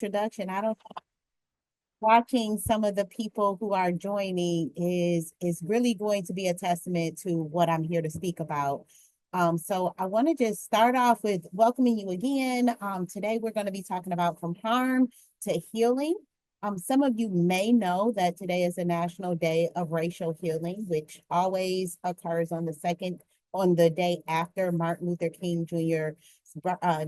introduction. I don't watching some of the people who are joining is really going to be a testament to what I'm here to speak about. So I want to just start off with welcoming you again. Today we're going to be talking about from harm to healing. Some of you may know that today is a National Day of Racial Healing, which always occurs on the day after Martin Luther King Jr.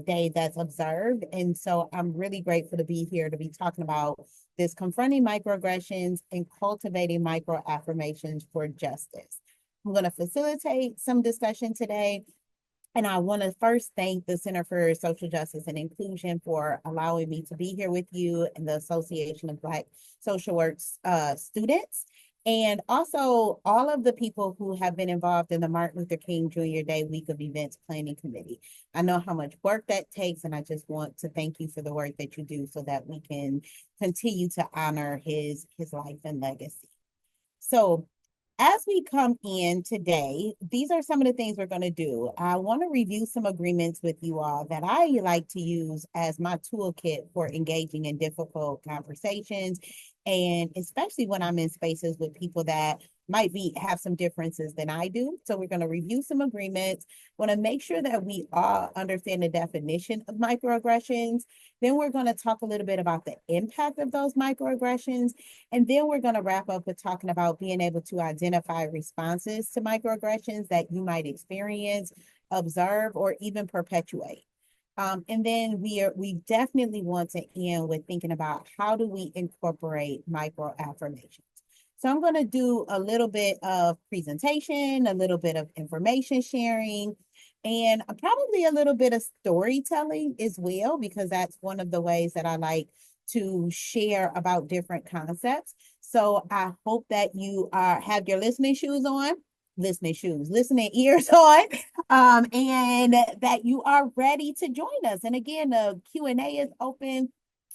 Day that's observed. And so I'm really grateful to be here to be talking about this confronting microaggressions and cultivating microaffirmations for justice. I'm going to facilitate some discussion today. And I want to first thank the Center for Social Justice and Inclusion for allowing me to be here with you and the Association of Black Social Works students. And also all of the people who have been involved in the Martin Luther King Jr. Day Week of Events Planning Committee. I know how much work that takes, and I just want to thank you for the work that you do so that we can continue to honor his life and legacy. So as we come in today, these are some of the things we're going to do. I want to review some agreements with you all that I like to use as my toolkit for engaging in difficult conversations, and especially when I'm in spaces with people that might have some differences than I do. So we're going to review some agreements. Want to make sure that we all understand the definition of microaggressions. Then we're going to talk a little bit about the impact of those microaggressions. And then we're going to wrap up with talking about being able to identify responses to microaggressions that you might experience, observe, or even perpetuate. And then we definitely want to end with thinking about how do we incorporate microaffirmations. So I'm going to do a little bit of presentation, a little bit of information sharing, and probably a little bit of storytelling as well, because that's one of the ways that I like to share about different concepts. So I hope that you have your listening ears on, and that you are ready to join us. And again, the Q&A is open.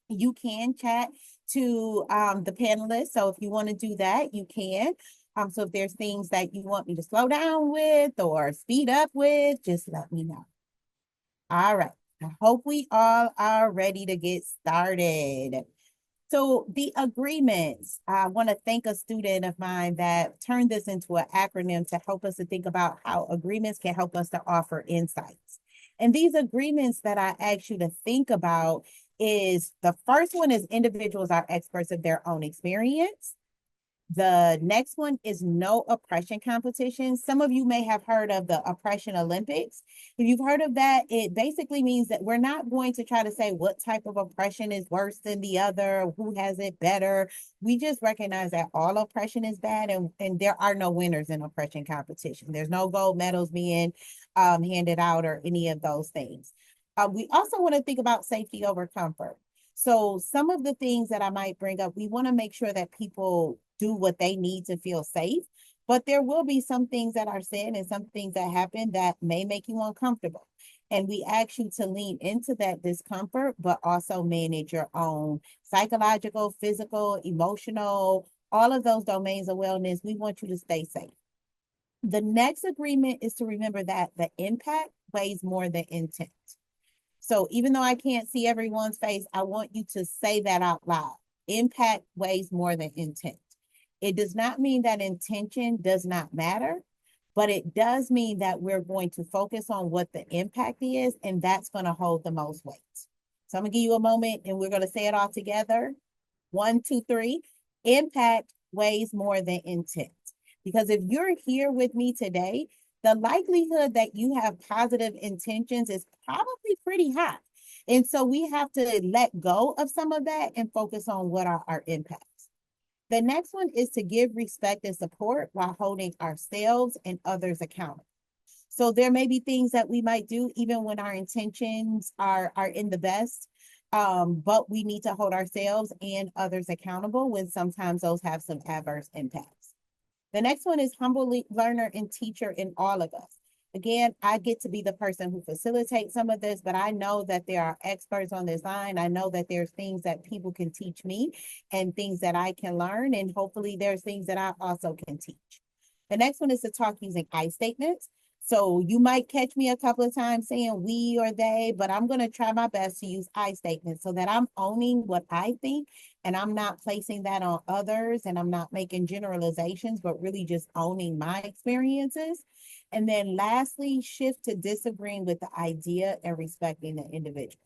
You can chat to the panelists. So if you want to do that, you can. So if there's things that you want me to slow down with or speed up with, just let me know. All right. I hope we all are ready to get started. So the agreements, I want to thank a student of mine that turned this into an acronym to help us to think about how agreements can help us to offer insights. And these agreements that I ask you to think about is the first one is individuals are experts of their own experience. The next one is no oppression competition. Some of you may have heard of the Oppression Olympics. If you've heard of that, it basically means that we're not going to try to say what type of oppression is worse than the other, who has it better. We just recognize that all oppression is bad, and there are no winners in oppression competition. There's no gold medals being handed out or any of those things. We also want to think about safety over comfort. So some of the things that I might bring up, we want to make sure that people do what they need to feel safe, but there will be some things that are said and some things that happen that may make you uncomfortable. And we ask you to lean into that discomfort, but also manage your own psychological, physical, emotional, all of those domains of wellness. We want you to stay safe. The next agreement is to remember that the impact weighs more than intent. So even though I can't see everyone's face, I want you to say that out loud. Impact weighs more than intent. It does not mean that intention does not matter, but it does mean that we're going to focus on what the impact is, and that's going to hold the most weight. So I'm going to give you a moment, and we're going to say it all together. 1, 2, 3. Impact weighs more than intent. Because if you're here with me today, the likelihood that you have positive intentions is probably pretty high. And so we have to let go of some of that and focus on what are our impacts. The next one is to give respect and support while holding ourselves and others accountable. So there may be things that we might do even when our intentions are in the best, but we need to hold ourselves and others accountable when sometimes those have some adverse impacts. The next one is humble learner and teacher in all of us. Again, I get to be the person who facilitates some of this, but I know that there are experts on this line. I know that there's things that people can teach me and things that I can learn, and hopefully there's things that I also can teach. The next one is to talk using I statements. So you might catch me a couple of times saying we or they, but I'm going to try my best to use I statements so that I'm owning what I think and I'm not placing that on others and I'm not making generalizations, but really just owning my experiences. And then lastly, shift to disagreeing with the idea and respecting the individual.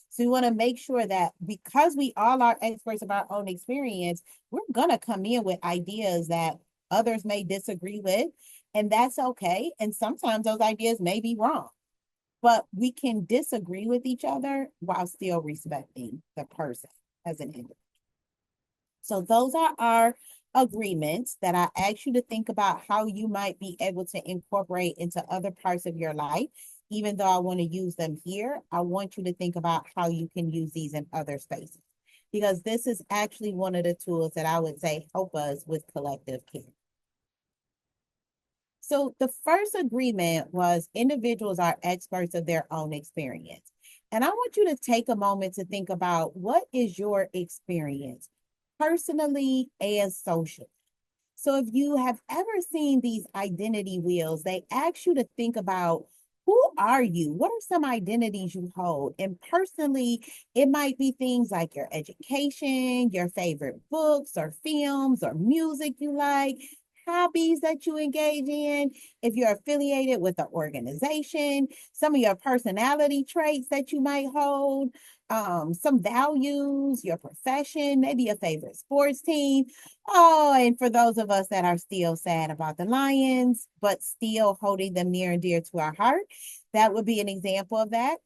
So we want to make sure that because we all are experts of our own experience, we're going to come in with ideas that others may disagree with, and that's okay. And sometimes those ideas may be wrong, but we can disagree with each other while still respecting the person as an individual. So those are our agreements that I ask you to think about how you might be able to incorporate into other parts of your life. Even though I want to use them here, I want you to think about how you can use these in other spaces. Because this is actually one of the tools that I would say help us with collective care. So the first agreement was individuals are experts of their own experience. And I want you to take a moment to think about what is your experience personally and socially. So if you have ever seen these identity wheels, they ask you to think about who are you? What are some identities you hold? And personally, it might be things like your education, your favorite books or films or music you like, hobbies that you engage in, if you're affiliated with an organization, some of your personality traits that you might hold, some values, your profession, maybe a favorite sports team. Oh, and for those of us that are still sad about the Lions, but still holding them near and dear to our heart, that would be an example of that.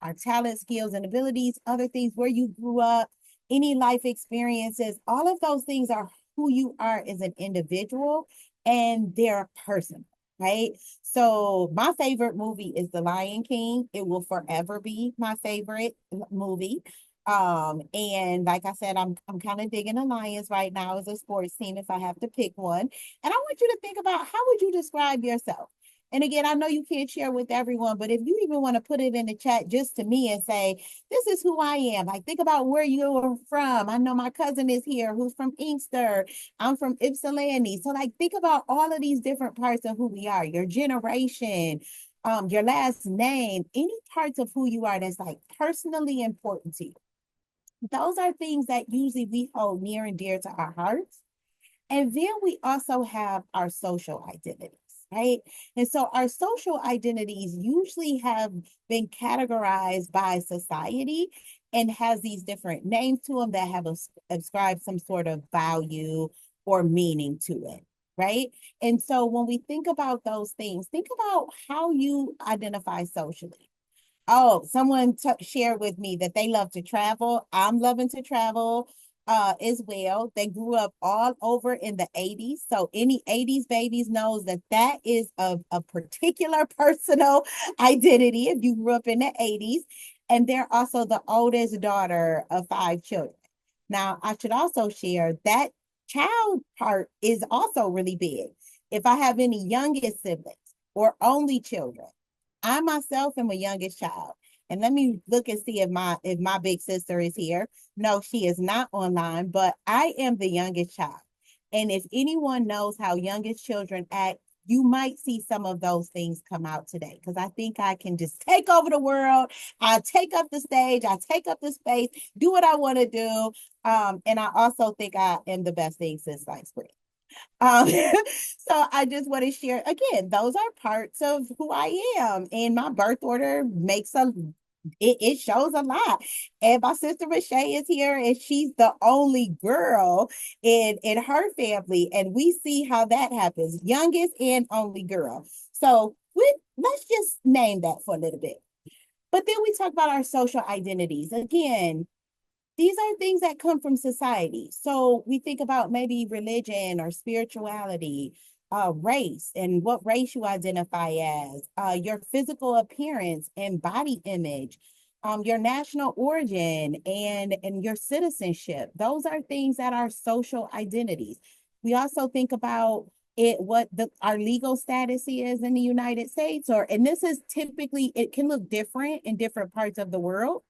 Our talent, skills, and abilities, other things, where you grew up, any life experiences, all of those things are who you are as an individual, and they're personal, right? So my favorite movie is The Lion King. It will forever be my favorite movie. And like I said, I'm kind of digging the Lions right now as a sports team if I have to pick one. And I want you to think about how would you describe yourself? And again, I know you can't share with everyone, but if you even want to put it in the chat just to me and say, this is who I am. Like, think about where you're from. I know my cousin is here who's from Inkster. I'm from Ypsilanti. So, like, think about all of these different parts of who we are, your generation, your last name, any parts of who you are that's like personally important to you. Those are things that usually we hold near and dear to our hearts. And then we also have our social identities, right? And so our social identities usually have been categorized by society and has these different names to them that have ascribed some sort of value or meaning to it, right? And so when we think about those things, think about how you identify socially. Oh, someone shared with me that they love to travel. I'm loving to travel as well. They grew up all over in the 80s. So any 80s babies knows that that is a particular personal identity if you grew up in the 80s. And they're also the oldest daughter of 5 children. Now, I should also share that child part is also really big. If I have any youngest siblings or only children, I myself am a youngest child. And let me look and see if my big sister is here. No, she is not online, but I am the youngest child. And if anyone knows how youngest children act, you might see some of those things come out today because I think I can just take over the world. I take up the stage, I take up the space, do what I want to do. And I also think I am the best thing since sliced bread. Um, so I just want to share again, those are parts of who I am. And my birth order makes it shows a lot. And my sister Michelle is here, and she's the only girl in her family. And we see how that happens. Youngest and only girl. So let's just name that for a little bit. But then we talk about our social identities. Again, these are things that come from society. So we think about maybe religion or spirituality, race and what race you identify as, your physical appearance and body image, your national origin and your citizenship. Those are things that are social identities. We also think about it, what our legal status is in the United States, and this is typically, it can look different in different parts of the world.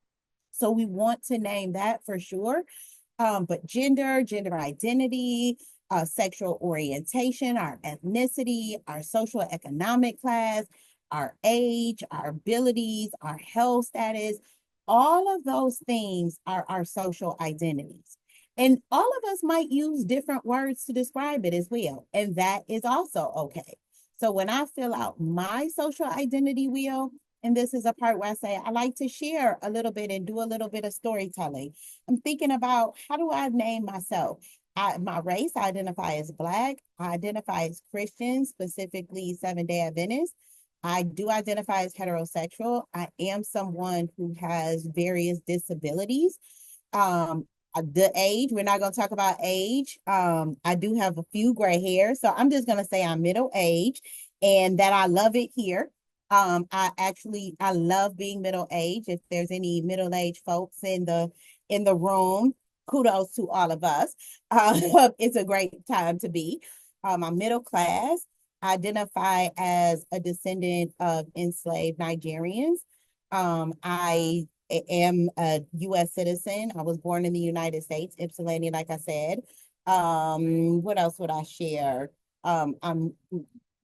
So we want to name that for sure. But gender identity, sexual orientation, our ethnicity, our social economic class, our age, our abilities, our health status, all of those things are our social identities. And all of us might use different words to describe it as well. And that is also okay. So when I fill out my social identity wheel, and this is a part where I say I like to share a little bit and do a little bit of storytelling. I'm thinking about how do I name myself? My race, I identify as Black. I identify as Christian, specifically Seventh-day Adventist. I do identify as heterosexual. I am someone who has various disabilities. Um, the age, we're not going to talk about age. I do have a few gray hairs, so I'm just going to say I'm middle age and that I love it here. I love being middle age. If there's any middle aged folks in the room, kudos to all of us. It's a great time to be. I'm middle class. I identify as a descendant of enslaved Nigerians. I am a U.S. citizen. I was born in the United States, Ypsilanti, like I said. What else would I share? I'm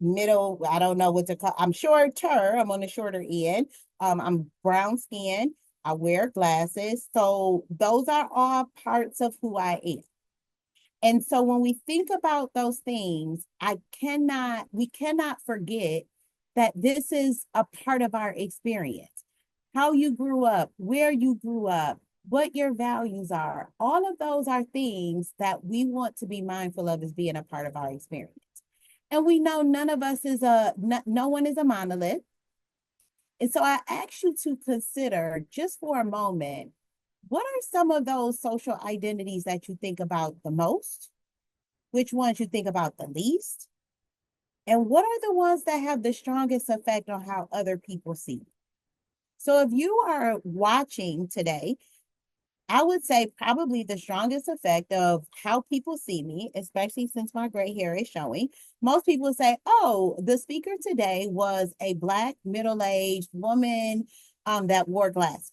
middle, I don't know what to call, I'm shorter, I'm on the shorter end. I'm brown skinned. I wear glasses. So those are all parts of who I am. And so when we think about those things, we cannot forget that this is a part of our experience. How you grew up, where you grew up, what your values are, all of those are things that we want to be mindful of as being a part of our experience. And we know no one is a monolith. And so I ask you to consider just for a moment, what are some of those social identities that you think about the most? Which ones you think about the least? And what are the ones that have the strongest effect on how other people see you? So if you are watching today, I would say probably the strongest effect of how people see me, especially since my gray hair is showing. Most people say, oh, the speaker today was a Black middle-aged woman that wore glasses.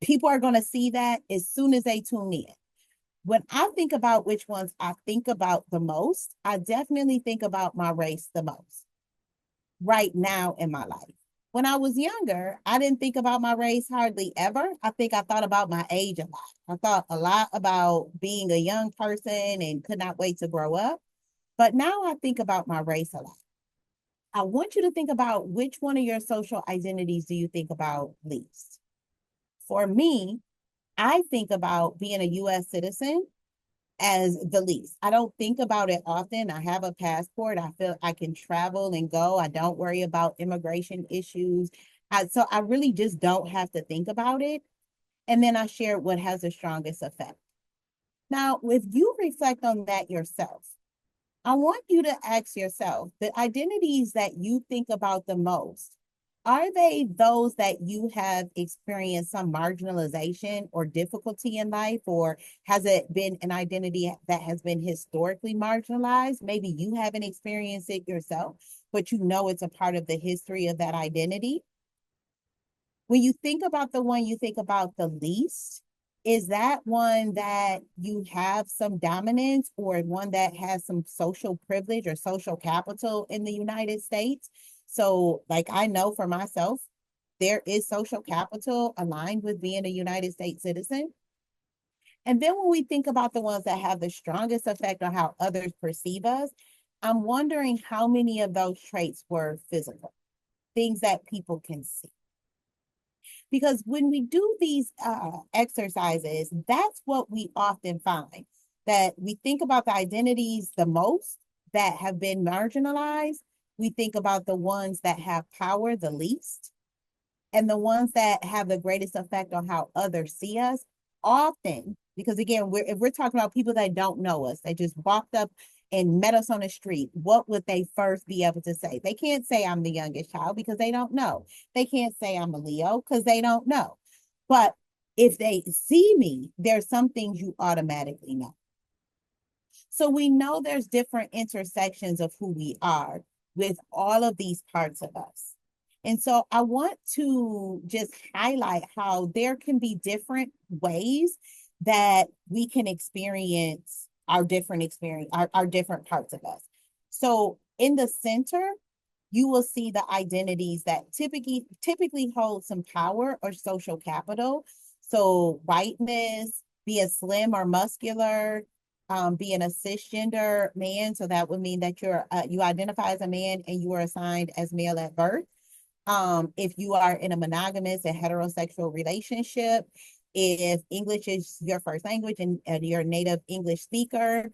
People are going to see that as soon as they tune in. When I think about which ones I think about the most, I definitely think about my race the most right now in my life. When I was younger, I didn't think about my race hardly ever. I think I thought about my age a lot. I thought a lot about being a young person and could not wait to grow up. But now I think about my race a lot. I want you to think about which one of your social identities do you think about least? For me, I think about being a US citizen as the least. I don't think about it often. I have a passport. I feel I can travel and go. I don't worry about immigration issues. So I really just don't have to think about it. And then I share what has the strongest effect. Now, if you reflect on that yourself, I want you to ask yourself the identities that you think about the most. Are they those that you have experienced some marginalization or difficulty in life, or has it been an identity that has been historically marginalized? Maybe you haven't experienced it yourself, but you know it's a part of the history of that identity. When you think about the one you think about the least, is that one that you have some dominance or one that has some social privilege or social capital in the United States? So, like I know for myself, there is social capital aligned with being a United States citizen. And then when we think about the ones that have the strongest effect on how others perceive us, I'm wondering how many of those traits were physical, things that people can see. Because when we do these exercises, that's what we often find, that we think about the identities the most that have been marginalized. We think about the ones that have power the least, and the ones that have the greatest effect on how others see us often. Because again, if we're talking about people that don't know us, they just walked up and met us on the street, what would they first be able to say? They can't say I'm the youngest child because they don't know. They can't say I'm a Leo because they don't know. But if they see me, there's some things you automatically know. So we know there's different intersections of who we are with all of these parts of us. And so I want to just highlight how there can be different ways that we can experience our different parts of us. So in the center, you will see the identities that typically hold some power or social capital. So whiteness, being slim or muscular, being a cisgender man. So that would mean that you identify as a man and you are assigned as male at birth. If you are in a monogamous and heterosexual relationship, if English is your first language and you're a native English speaker,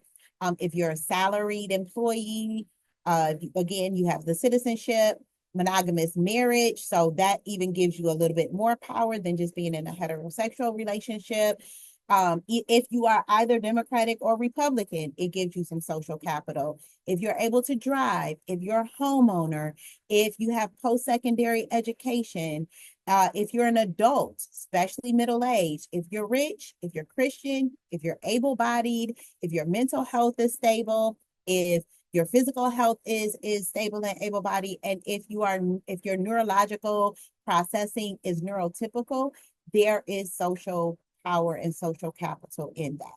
if you're a salaried employee, again, you have the citizenship, monogamous marriage. So that even gives you a little bit more power than just being in a heterosexual relationship. If you are either Democratic or Republican, it gives you some social capital. If you're able to drive, if you're a homeowner, if you have post-secondary education, if you're an adult, especially middle-aged, if you're rich, if you're Christian, if you're able-bodied, if your mental health is stable, if your physical health is stable and able-bodied, and if your neurological processing is neurotypical, there is social power and social capital in that.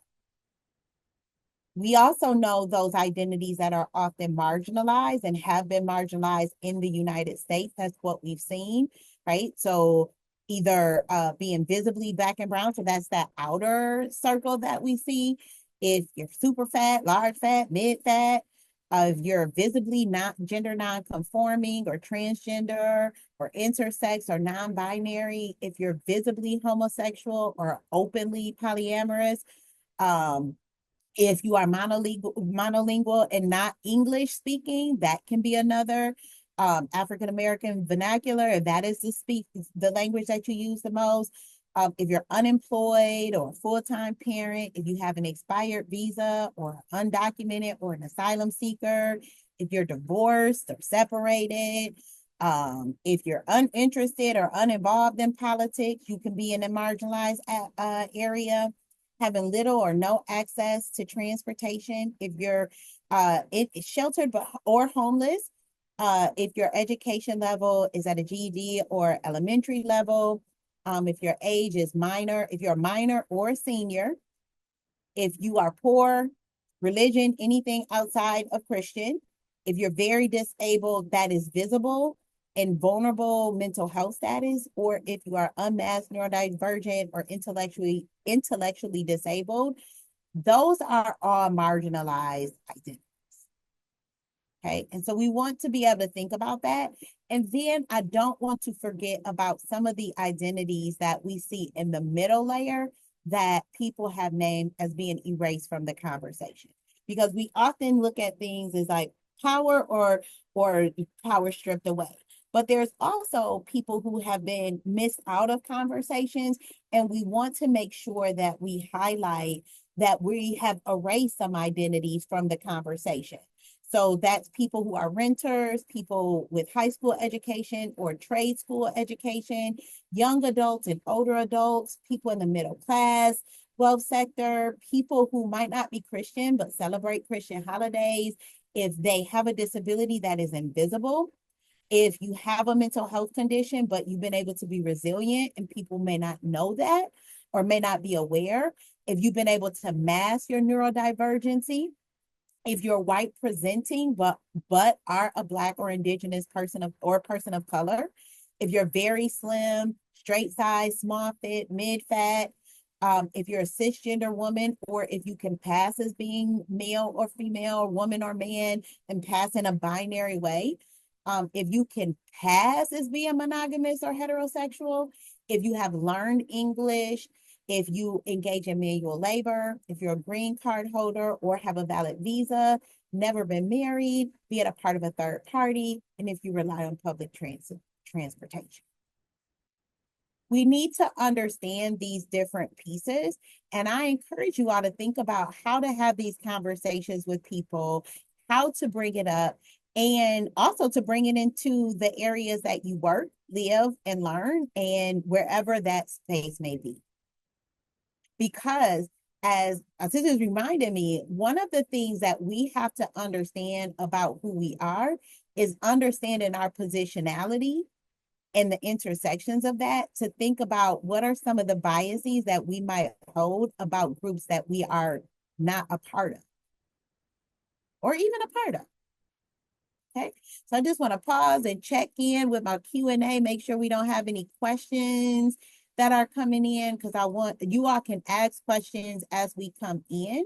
We also know those identities that are often marginalized and have been marginalized in the United States. That's what we've seen, right? So either being visibly black and brown, so that's that outer circle that we see. If you're super fat, large fat, mid fat, if you're visibly not gender non-conforming or transgender or intersex or non-binary, if you're visibly homosexual or openly polyamorous, um, if you are monolingual and not English speaking, that can be another. African American vernacular, if that is the language that you use the most. If you're unemployed or a full-time parent, if you have an expired visa or undocumented or an asylum seeker, if you're divorced or separated, if you're uninterested or uninvolved in politics, you can be in a marginalized area. Having little or no access to transportation, if you're sheltered or homeless, if your education level is at a GED or elementary level, if your age is minor, if you're a minor or a senior, if you are poor, religion, anything outside of Christian, if you're very disabled, that is visible and vulnerable mental health status, or if you are unmasked, neurodivergent, or intellectually disabled, those are all marginalized identities. Okay. And so we want to be able to think about that. And then I don't want to forget about some of the identities that we see in the middle layer that people have named as being erased from the conversation. Because we often look at things as like power or power stripped away. But there's also people who have been missed out of conversations, and we want to make sure that we highlight that we have erased some identities from the conversation. So that's people who are renters, people with high school education or trade school education, young adults and older adults, people in the middle class, wealth sector, people who might not be Christian but celebrate Christian holidays, if they have a disability that is invisible, if you have a mental health condition, but you've been able to be resilient and people may not know that or may not be aware, if you've been able to mask your neurodivergency, if you're white presenting but are a Black or indigenous person of color, if you're very slim, straight size, small fit, mid fat, if you're a cisgender woman, or if you can pass as being male or female, woman or man, and pass in a binary way, if you can pass as being monogamous or heterosexual, if you have learned English, if you engage in manual labor, if you're a green card holder or have a valid visa, never been married, be it a part of a third party, and if you rely on public transportation. We need to understand these different pieces. And I encourage you all to think about how to have these conversations with people, how to bring it up, and also to bring it into the areas that you work, live, and learn, and wherever that space may be. Because as this is reminding me, one of the things that we have to understand about who we are is understanding our positionality and the intersections of that, to think about what are some of the biases that we might hold about groups that we are not a part of or even a part of. Okay, so I just want to pause and check in with my Q&A, make sure we don't have any questions that are coming in, because I want you all can ask questions as we come in,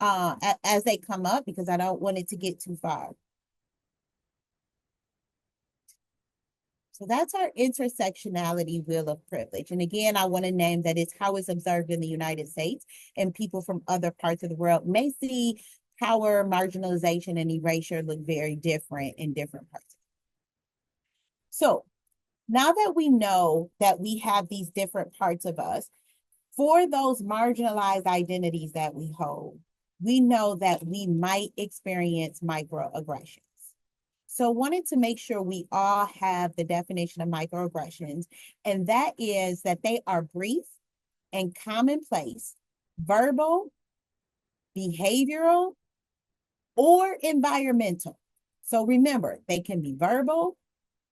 as they come up, because I don't want it to get too far. So that's our intersectionality wheel of privilege. And again, I want to name that it's how it's observed in the United States, and people from other parts of the world may see power, marginalization, and erasure look very different in different parts. So now that we know that we have these different parts of us, for those marginalized identities that we hold, we know that we might experience microaggressions. So wanted to make sure we all have the definition of microaggressions, and that is that they are brief and commonplace, verbal, behavioral, or environmental. So remember, they can be verbal,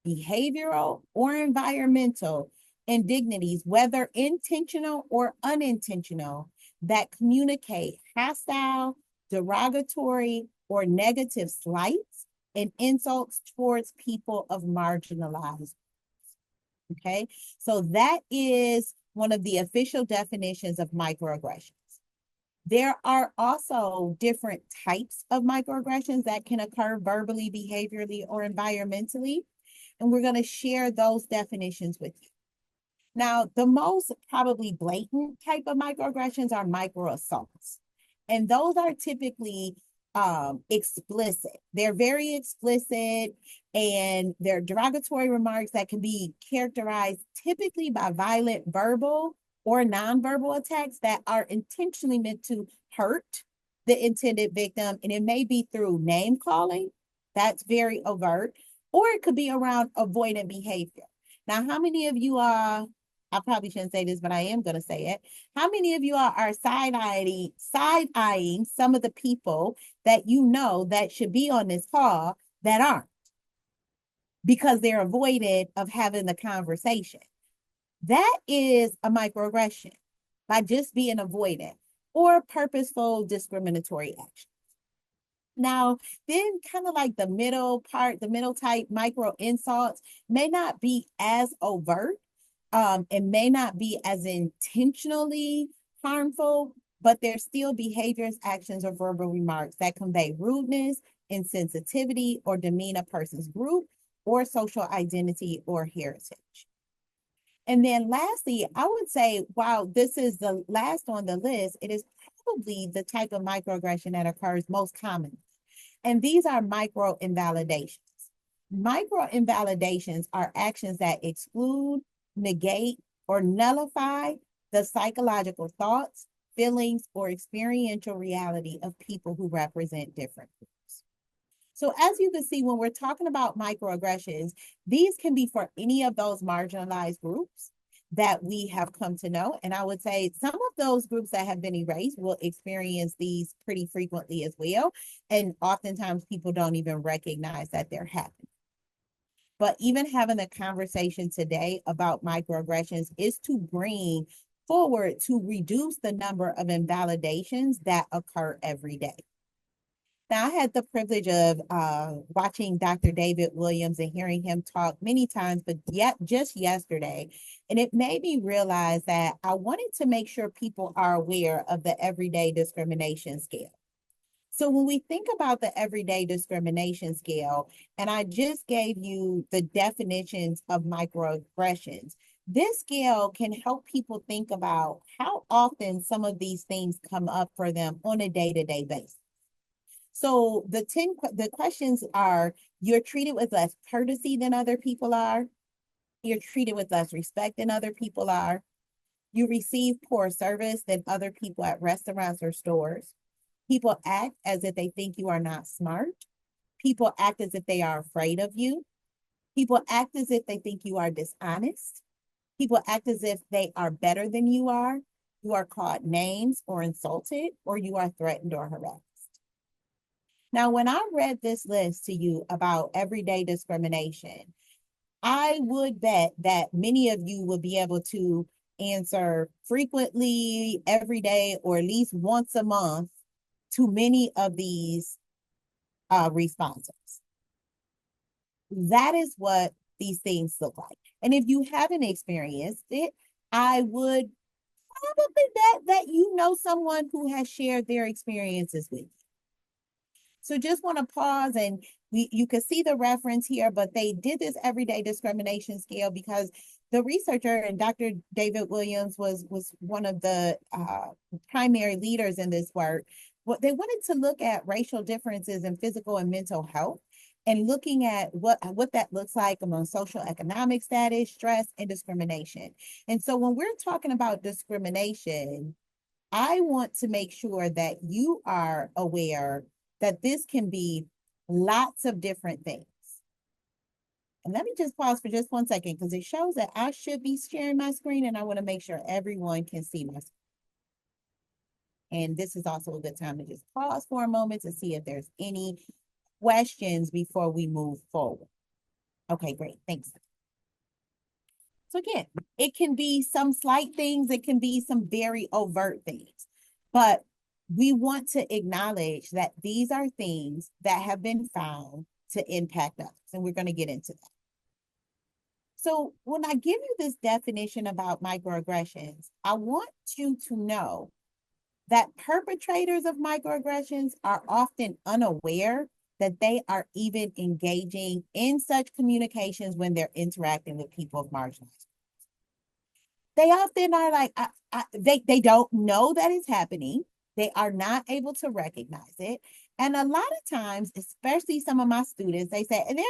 behavioral, or environmental indignities, whether intentional or unintentional, that communicate hostile, derogatory, or negative slights and insults towards people of marginalized. Okay, so that is one of the official definitions of microaggressions. There are also different types of microaggressions that can occur verbally, behaviorally, or environmentally. And we're going to share those definitions with you. Now, the most probably blatant type of microaggressions are microassaults. And those are typically explicit. They're very explicit, and they're derogatory remarks that can be characterized typically by violent verbal or nonverbal attacks that are intentionally meant to hurt the intended victim. And it may be through name calling, that's very overt, or it could be around avoidant behavior. Now, how many of you are, I probably shouldn't say this, but I am going to say it. How many of you are side-eyeing some of the people that you know that should be on this call that aren't, because they're avoided of having the conversation? That is a microaggression by just being avoidant or purposeful discriminatory action. Now, then kind of like the middle part, the middle type micro insults may not be as overt, and may not be as intentionally harmful, but they're still behaviors, actions, or verbal remarks that convey rudeness, insensitivity, or demean a person's group or social identity or heritage. And then lastly, I would say, while this is the last on the list, it is probably the type of microaggression that occurs most commonly. And these are micro invalidations. Micro invalidations are actions that exclude, negate, or nullify the psychological thoughts, feelings, or experiential reality of people who represent different groups. So as you can see, when we're talking about microaggressions, these can be for any of those marginalized groups that we have come to know. And I would say some of those groups that have been erased will experience these pretty frequently as well. And oftentimes people don't even recognize that they're happening. But even having a conversation today about microaggressions is to bring forward to reduce the number of invalidations that occur every day. Now, I had the privilege of watching Dr. David Williams and hearing him talk many times, but yet just yesterday, and it made me realize that I wanted to make sure people are aware of the everyday discrimination scale. So when we think about the everyday discrimination scale, and I just gave you the definitions of microaggressions, this scale can help people think about how often some of these things come up for them on a day-to-day basis. So the questions are: you're treated with less courtesy than other people are. You're treated with less respect than other people are. You receive poor service than other people at restaurants or stores. People act as if they think you are not smart. People act as if they are afraid of you. People act as if they think you are dishonest. People act as if they are better than you are. You are called names or insulted, or you are threatened or harassed. Now, when I read this list to you about everyday discrimination, I would bet that many of you would be able to answer frequently, every day, or at least once a month to many of these responses. that is what these things look like. And if you haven't experienced it, I would probably bet that you know someone who has shared their experiences with you. So just want to pause, and you can see the reference here, but they did this everyday discrimination scale because the researcher, and Dr. David Williams was one of the primary leaders in this work. What they wanted to look at racial differences in physical and mental health, and looking at what that looks like among social economic status, stress, and discrimination. And so when we're talking about discrimination, I want to make sure that you are aware that this can be lots of different things. And let me just pause for just 1 second because it shows that I should be sharing my screen, and I want to make sure everyone can see my screen. And this is also a good time to just pause for a moment to see if there's any questions before we move forward. Okay, great. Thanks. So again, it can be some slight things, it can be some very overt things, but we want to acknowledge that these are things that have been found to impact others, and we're going to get into that. So when I give you this definition about microaggressions, I want you to know that perpetrators of microaggressions are often unaware that they are even engaging in such communications when they're interacting with people of marginalized. They often are like, they don't know that it's happening. They are not able to recognize it. And a lot of times, especially some of my students, they say, there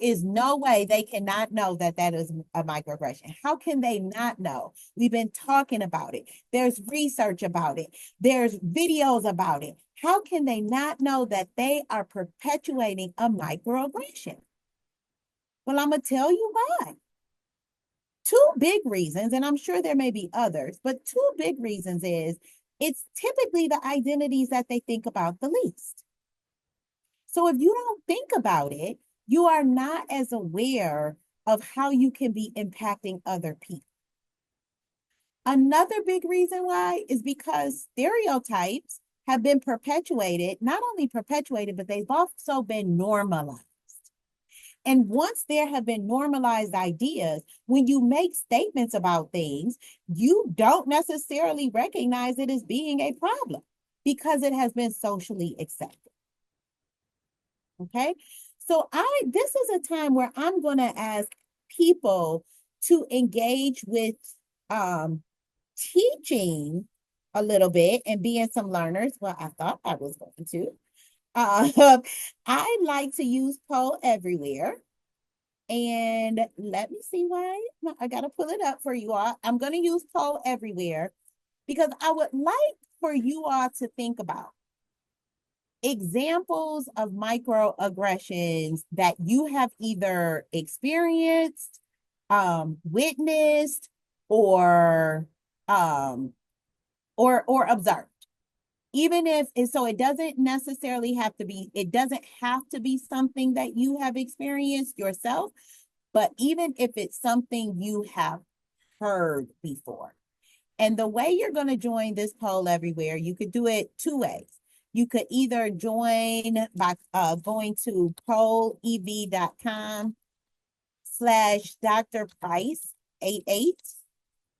is no way they cannot know that that is a microaggression. How can they not know? We've been talking about it. There's research about it. There's videos about it. How can they not know that they are perpetuating a microaggression? Well, I'm going to tell you why. Two big reasons, and I'm sure there may be others, but two big reasons is it's typically the identities that they think about the least. So if you don't think about it, you are not as aware of how you can be impacting other people. Another big reason why is because stereotypes have been perpetuated, not only perpetuated, but they've also been normalized. And once there have been normalized ideas, when you make statements about things, you don't necessarily recognize it as being a problem because it has been socially accepted. Okay. So this is a time where I'm going to ask people to engage with teaching a little bit and being some learners. Well, I thought I was going to. I like to use Poll Everywhere. And let me see why. No, I got to pull it up for you all. I'm going to use Poll Everywhere because I would like for you all to think about examples of microaggressions that you have either experienced, witnessed, or observed. Even if, and so it doesn't necessarily have to be, it doesn't have to be something that you have experienced yourself, but even if it's something you have heard before. And the way you're going to join this Poll Everywhere, you could do it two ways. You could either join by going to pollev.com/Dr. Price 88,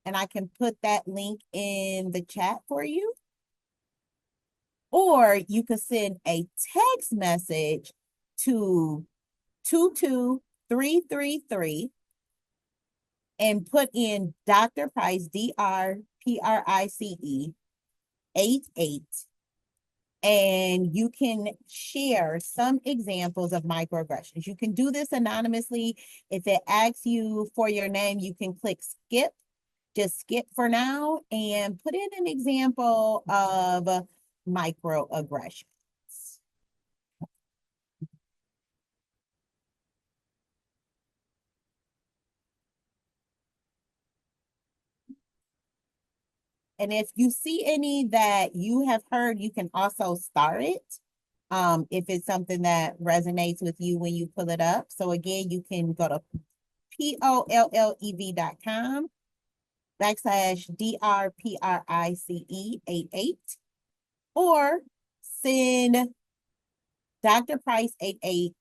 and I can put that link in the chat for you. Or you could send a text message to 22333 and put in Dr. Price, DRPRICE 88. And you can share some examples of microaggressions. You can do this anonymously. If it asks you for your name, you can click skip. Just skip for now and put in an example of microaggressions. And if you see any that you have heard, you can also star it if it's something that resonates with you when you pull it up. So again, you can go to pollev.com/DRPRICE 88 or send Dr. Price 88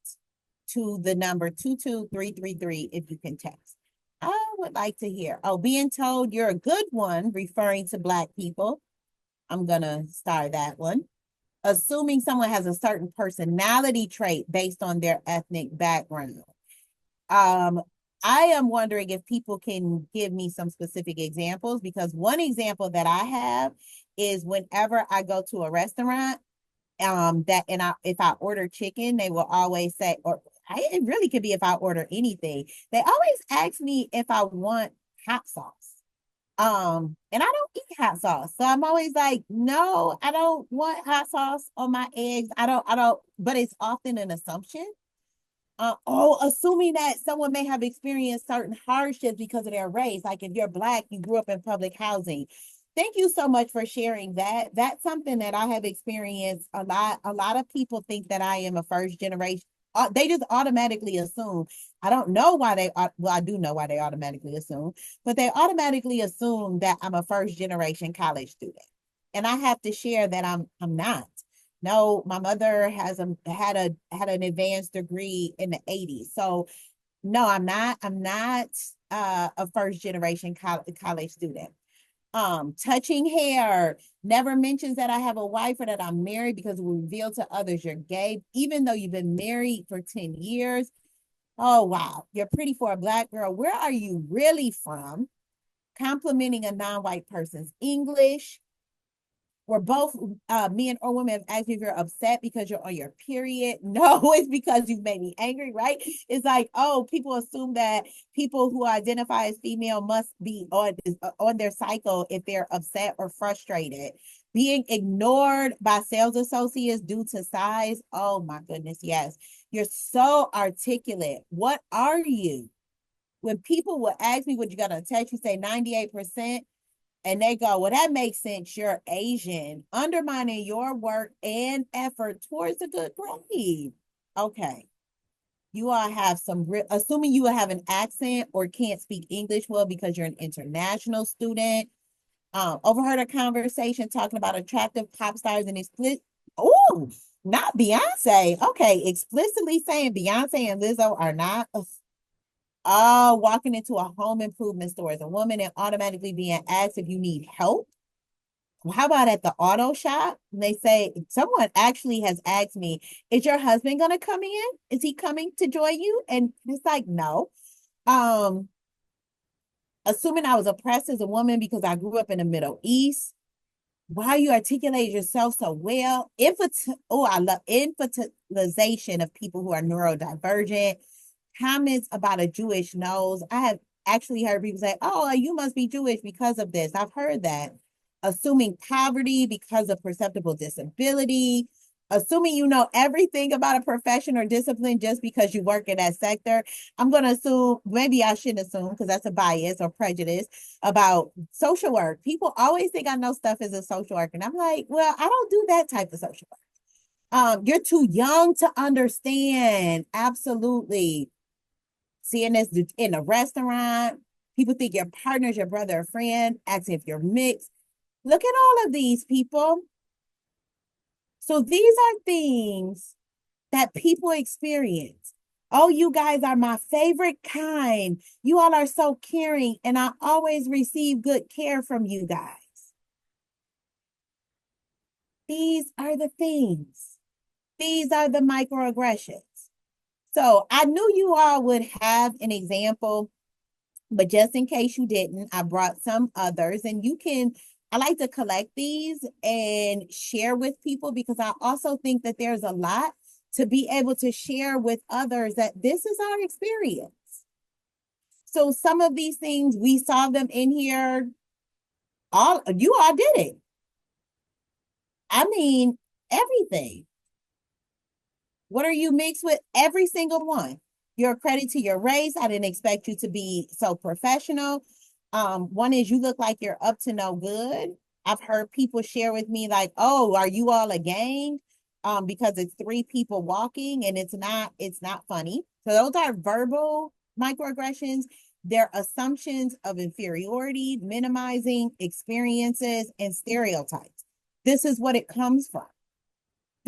to the number 22333 if you can text. I would like to hear. Oh, being told you're a good one, referring to Black people. I'm going to star that one. Assuming someone has a certain personality trait based on their ethnic background. Um, I am wondering if people can give me some specific examples, because one example that I have is whenever I go to a restaurant, if I order chicken, they will always say, it really could be if I order anything. They always ask me if I want hot sauce. And I don't eat hot sauce. So I'm always like, no, I don't want hot sauce on my eggs. I don't, but it's often an assumption. Assuming that someone may have experienced certain hardships because of their race. Like if you're Black, you grew up in public housing. Thank you so much for sharing that. That's something that I have experienced a lot. A lot of people think that I am a first generation. They just automatically assume. I don't know why well, I do know why they automatically assume, but they automatically assume that I'm a first generation college student. And I have to share that I'm not. No, my mother had an advanced degree in the 80s. So no, I'm not a first generation college student. Touching hair never mentions that I have a wife or that I'm married, because it will reveal to others you're gay, even though you've been married for 10 years. Oh wow, you're pretty for a Black girl. Where are you really from? Complimenting a non-white person's English. Where both men or women have asked me if you're upset because you're on your period. No, it's because you made me angry, right? It's like, oh, people assume that people who identify as female must be on their cycle if they're upset or frustrated. Being ignored by sales associates due to size. Oh my goodness, yes. You're so articulate. What are you? When people will ask me what you got on text, you say 98%. And they go, well, that makes sense. You're Asian, undermining your work and effort towards a good grade. Okay. You all have assuming you will have an accent or can't speak English well because you're an international student. Overheard a conversation talking about attractive pop stars and oh, not Beyonce. Okay. Explicitly saying Beyonce and Lizzo are not. Walking into a home improvement store as a woman and automatically being asked if you need help. How about at the auto shop? And they say, someone actually has asked me, is your husband going to come in? Is he coming to join you? And it's like, no. Um, Assuming I was oppressed as a woman because I grew up in the Middle East. Why you articulate yourself so well. I love infantilization of people who are neurodivergent. Comments about a Jewish nose. I have actually heard people say, oh, you must be Jewish because of this. I've heard that. Assuming poverty because of perceptible disability. Assuming you know everything about a profession or discipline just because you work in that sector. I'm going to assume, maybe I shouldn't assume because that's a bias or prejudice about social work. People always think I know stuff as a social worker. And I'm like, well, I don't do that type of social work. You're too young to understand. Absolutely. Seeing this in a restaurant, people think your partner's your brother or friend, asking if you're mixed. Look at all of these people. So these are things that people experience. Oh, you guys are my favorite kind. You all are so caring, and I always receive good care from you guys. These are the things. These are the microaggressions. So I knew you all would have an example, but just in case you didn't, I brought some others, and I like to collect these and share with people, because I also think that there's a lot to be able to share with others that this is our experience. So some of these things, we saw them in here. You all did it. I mean, everything. What are you mixed with? Every single one. You're a credit to your race. I didn't expect you to be so professional. One is you look like you're up to no good. I've heard people share with me like, oh, are you all a gang? Because it's three people walking and it's not funny. So those are verbal microaggressions. They're assumptions of inferiority, minimizing experiences, and stereotypes. This is what it comes from.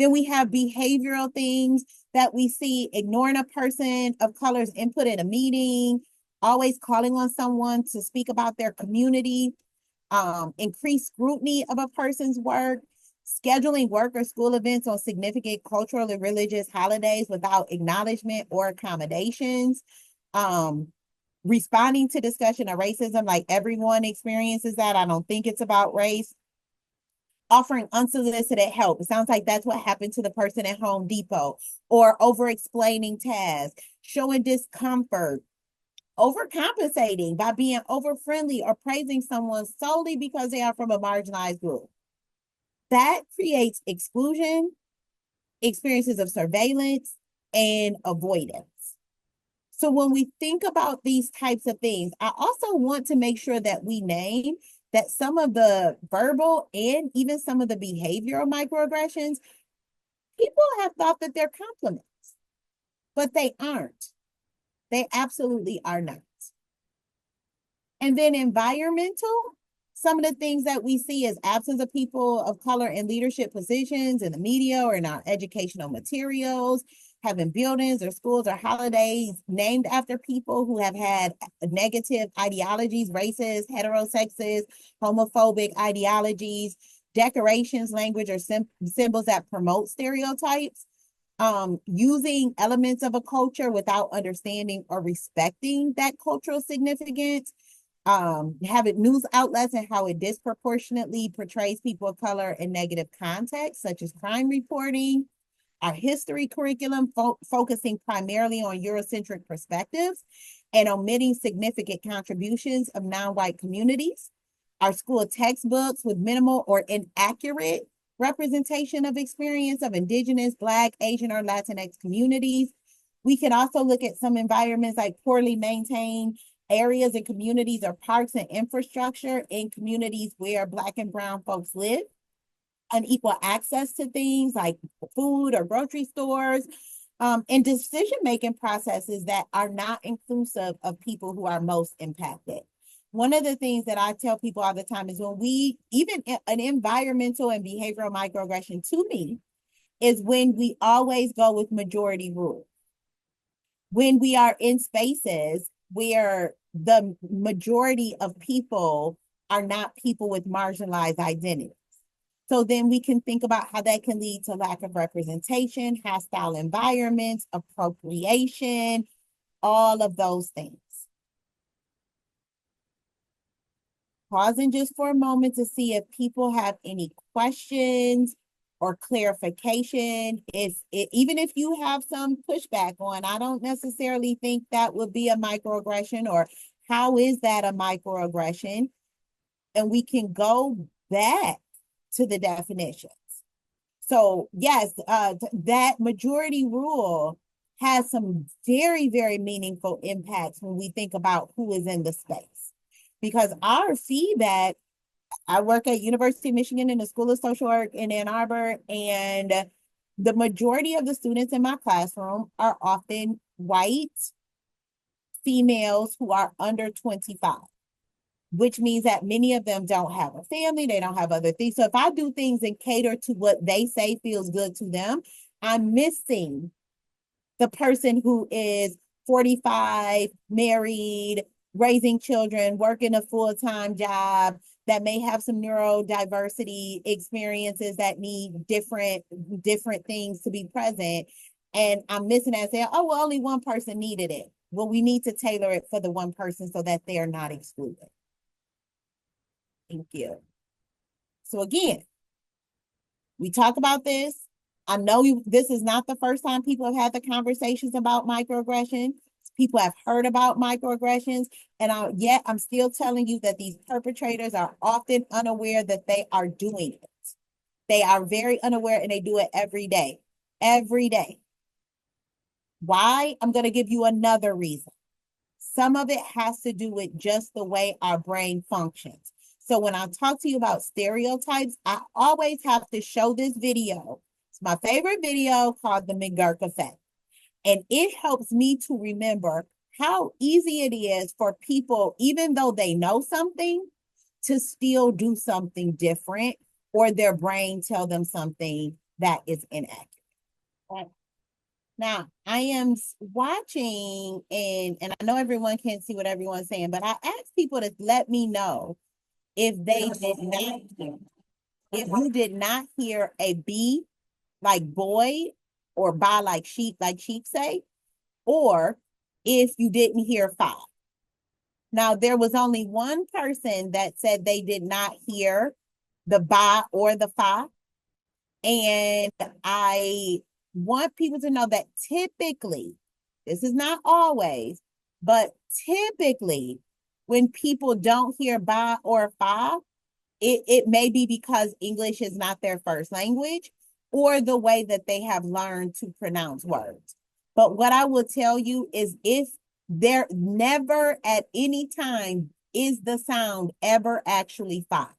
Then we have behavioral things that we see: ignoring a person of color's input in a meeting, always calling on someone to speak about their community, increased scrutiny of a person's work, scheduling work or school events on significant cultural and religious holidays without acknowledgement or accommodations, um, responding to discussion of racism like everyone experiences that. I don't think it's about race. Offering unsolicited help. It sounds like that's what happened to the person at Home Depot. Or over explaining tasks, showing discomfort, overcompensating by being over friendly or praising someone solely because they are from a marginalized group. That creates exclusion, experiences of surveillance, and avoidance. So when we think about these types of things, I also want to make sure that we name that some of the verbal and even some of the behavioral microaggressions, people have thought that they're compliments, but they aren't. They absolutely are not. And then environmental, some of the things that we see is absence of people of color in leadership positions in the media or in our educational materials, having buildings or schools or holidays named after people who have had negative ideologies, racist, heterosexist, homophobic ideologies, decorations, language, or symbols that promote stereotypes, using elements of a culture without understanding or respecting that cultural significance, having news outlets and how it disproportionately portrays people of color in negative contexts, such as crime reporting, our history curriculum focusing primarily on Eurocentric perspectives and omitting significant contributions of non-white communities, our school textbooks with minimal or inaccurate representation of experience of Indigenous, Black, Asian, or Latinx communities. We can also look at some environments like poorly maintained areas and communities or parks and infrastructure in communities where Black and brown folks live, unequal access to things like food or grocery stores, and decision-making processes that are not inclusive of people who are most impacted. One of the things that I tell people all the time is when we, even an environmental and behavioral microaggression to me, is when we always go with majority rule. When we are in spaces where the majority of people are not people with marginalized identities. So then we can think about how that can lead to lack of representation, hostile environments, appropriation, all of those things. Pausing just for a moment to see if people have any questions or clarification. Even if you have some pushback on, I don't necessarily think that would be a microaggression, or how is that a microaggression? And we can go back to the definitions. So yes, that majority rule has some very, very meaningful impacts when we think about who is in the space. Because our feedback, I work at University of Michigan in the School of Social Work in Ann Arbor, and the majority of the students in my classroom are often white females who are under 25, which means that many of them don't have a family, they don't have other things. So if I do things and cater to what they say feels good to them, I'm missing the person who is 45, married, raising children, working a full-time job, that may have some neurodiversity experiences that need different things to be present. And I'm missing that and saying, oh, well, only one person needed it. Well, we need to tailor it for the one person so that they're not excluded. Thank you. So again, we talk about this. I know this is not the first time people have had the conversations about microaggression. People have heard about microaggressions, and yet I'm still telling you that these perpetrators are often unaware that they are doing it. They are very unaware, and they do it every day. Every day. Why? I'm going to give you another reason. Some of it has to do with just the way our brain functions. So when I talk to you about stereotypes, I always have to show this video. It's my favorite video, called the McGurk effect. And it helps me to remember how easy it is for people, even though they know something, to still do something different, or their brain tell them something that is inaccurate. Right. Now, I am watching, and I know everyone can't see what everyone's saying, but I asked people to let me know if they did not hear, if you did not hear a B like boy or ba like sheep say, or if you didn't hear five. Now, there was only one person that said they did not hear the ba or the fa. And I want people to know that typically, this is not always, but typically, when people don't hear ba or fa, it may be because English is not their first language or the way that they have learned to pronounce words. But what I will tell you is if there never at any time is the sound ever actually fa.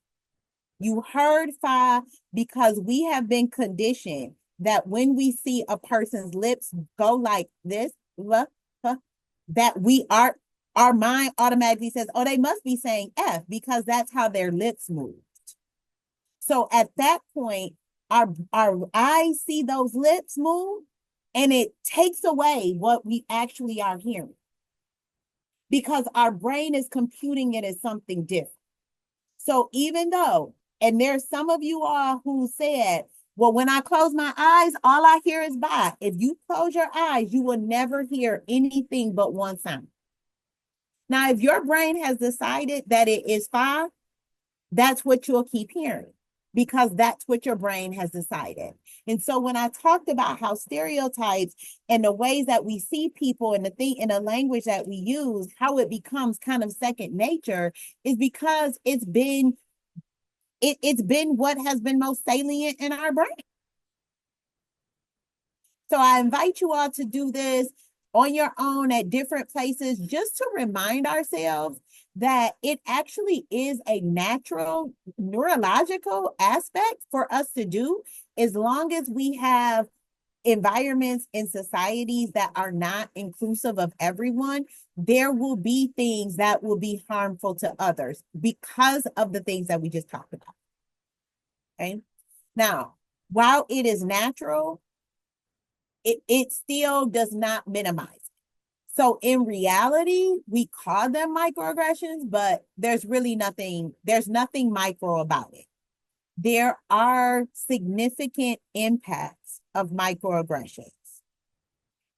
You heard fa because we have been conditioned that when we see a person's lips go like this, that our mind automatically says, oh, they must be saying F because that's how their lips move. So at that point, our eyes see those lips move and it takes away what we actually are hearing because our brain is computing it as something different. So even though, and there's some of you all who said, well, when I close my eyes, all I hear is ba. If you close your eyes, you will never hear anything but one sound. Now, if your brain has decided that it is fa, that's what you'll keep hearing because that's what your brain has decided. And so when I talked about how stereotypes and the ways that we see people and the thing in the language that we use, how it becomes kind of second nature is because it's been what has been most salient in our brain. So I invite you all to do this on your own at different places just to remind ourselves that it actually is a natural neurological aspect for us to do as long as we have environments and societies that are not inclusive of everyone. There will be things that will be harmful to others because of the things that we just talked about. Okay. Now, while it is natural, it still does not minimize it. So in reality, we call them microaggressions, but there's nothing micro about it. There are significant impacts of microaggressions.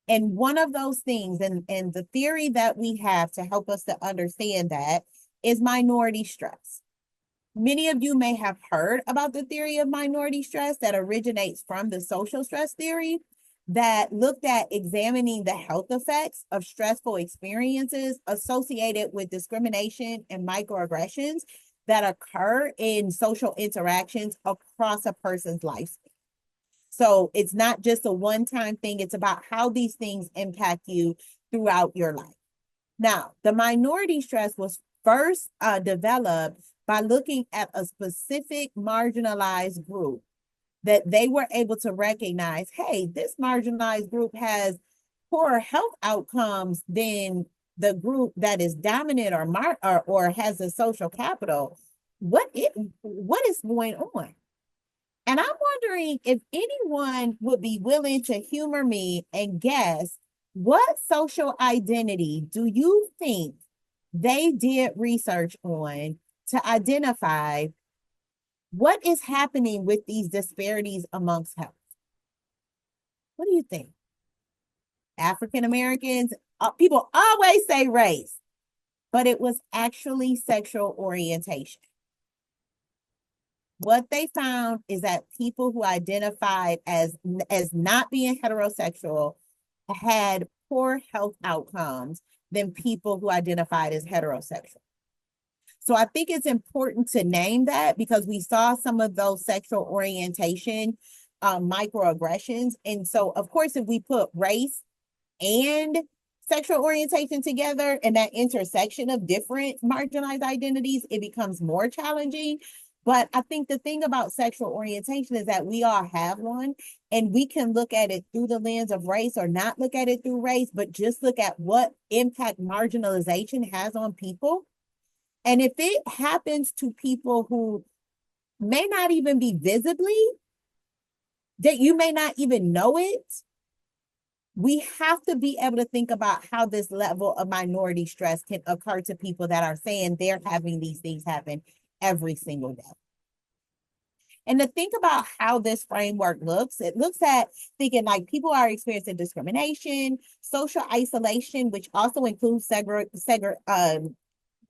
And one of those things, and the theory that we have to help us to understand that is minority stress. Many of you may have heard about the theory of minority stress that originates from the social stress theory that looked at examining the health effects of stressful experiences associated with discrimination and microaggressions that occur in social interactions across a person's life. So it's not just a one-time thing, it's about how these things impact you throughout your life. Now, the minority stress was first developed by looking at a specific marginalized group that they were able to recognize, hey, this marginalized group has poorer health outcomes than the group that is dominant or has a social capital. What is going on? And I'm wondering if anyone would be willing to humor me and guess what social identity do you think they did research on to identify what is happening with these disparities amongst health? What do you think? African Americans, people always say race, but it was actually sexual orientation. What they found is that people who identified as not being heterosexual had poor health outcomes than people who identified as heterosexual. So I think it's important to name that because we saw some of those sexual orientation microaggressions. And so, of course, if we put race and sexual orientation together and that intersection of different marginalized identities, it becomes more challenging. But I think the thing about sexual orientation is that we all have one and we can look at it through the lens of race or not look at it through race, but just look at what impact marginalization has on people. And if it happens to people who may not even be visibly that you may not even know it. We have to be able to think about how this level of minority stress can occur to people that are saying they're having these things happen every single day. And to think about how this framework looks, it looks at thinking like people are experiencing discrimination, social isolation, which also includes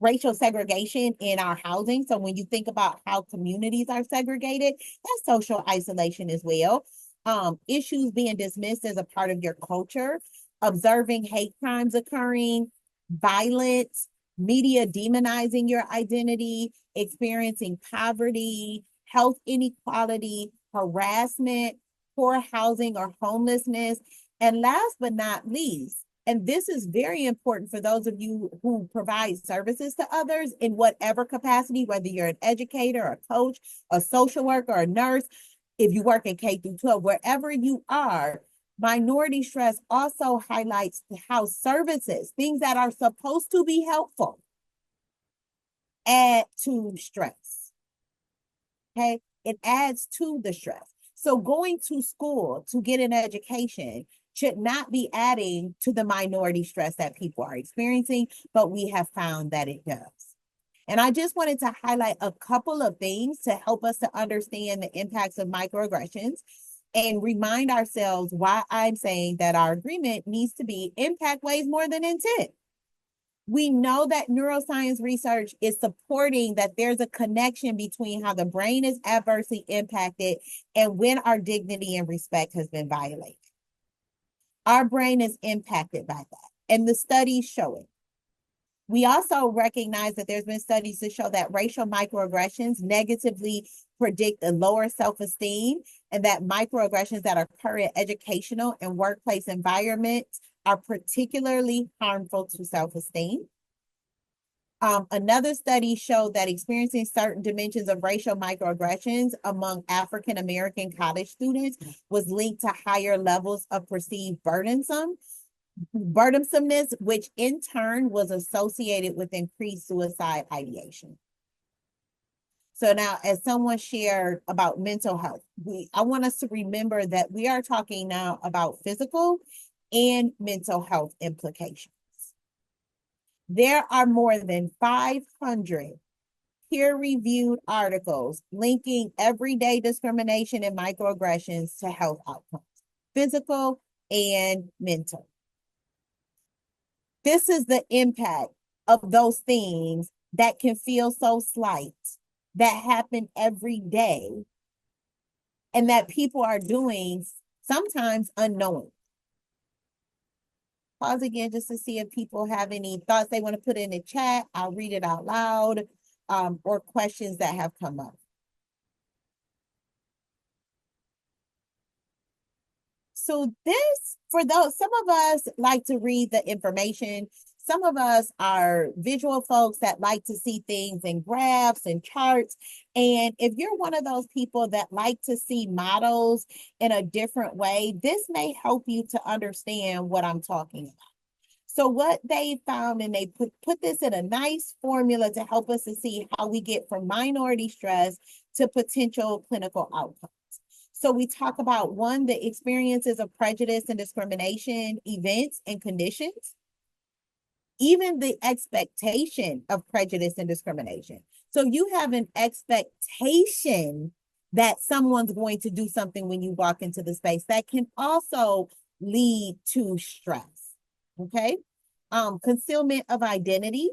racial segregation in our housing. So when you think about how communities are segregated, that's social isolation as well. Issues being dismissed as a part of your culture, observing hate crimes occurring, violence, media demonizing your identity, experiencing poverty, health inequality, harassment, poor housing or homelessness. And last but not least, and this is very important for those of you who provide services to others in whatever capacity, whether you're an educator, a coach, a social worker, a nurse, if you work in K through 12, wherever you are, minority stress also highlights how services, things that are supposed to be helpful, add to stress. Okay, it adds to the stress. So going to school to get an education should not be adding to the minority stress that people are experiencing, but we have found that it does. And I just wanted to highlight a couple of things to help us to understand the impacts of microaggressions and remind ourselves why I'm saying that our agreement needs to be impact weighs more than intent. We know that neuroscience research is supporting that there's a connection between how the brain is adversely impacted and when our dignity and respect has been violated. Our brain is impacted by that, and the studies show it. We also recognize that there's been studies to show that racial microaggressions negatively predict a lower self-esteem, and that microaggressions that occur in educational and workplace environments are particularly harmful to self-esteem. Another study showed that experiencing certain dimensions of racial microaggressions among African American college students was linked to higher levels of perceived burdensomeness, which in turn was associated with increased suicide ideation. So now, as someone shared about mental health, I want us to remember that we are talking now about physical and mental health implications. There are more than 500 peer-reviewed articles linking everyday discrimination and microaggressions to health outcomes, physical and mental. This is the impact of those things that can feel so slight, that happen every day, and that people are doing sometimes unknowing. Pause again just to see if people have any thoughts they want to put in the chat. I'll read it out loud, or questions that have come up. So this, for those, some of us like to read the information. Some of us are visual folks that like to see things in graphs and charts. And if you're one of those people that like to see models in a different way, this may help you to understand what I'm talking about. So what they found, and they put this in a nice formula to help us to see how we get from minority stress to potential clinical outcomes. So we talk about, one, the experiences of prejudice and discrimination, events and conditions, even the expectation of prejudice and discrimination. So you have an expectation that someone's going to do something when you walk into the space that can also lead to stress. Okay. Concealment of identity.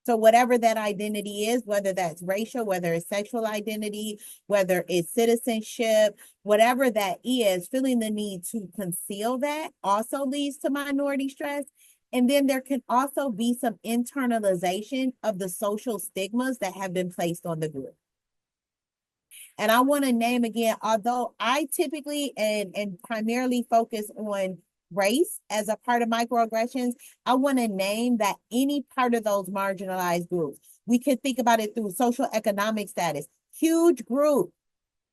So whatever that identity is, whether that's racial, whether it's sexual identity, whether it's citizenship, whatever that is, feeling the need to conceal that also leads to minority stress. And then there can also be some internalization of the social stigmas that have been placed on the group. And I want to name again, although I typically and primarily focus on race as a part of microaggressions, I want to name that any part of those marginalized groups. We could think about it through social economic status. Huge group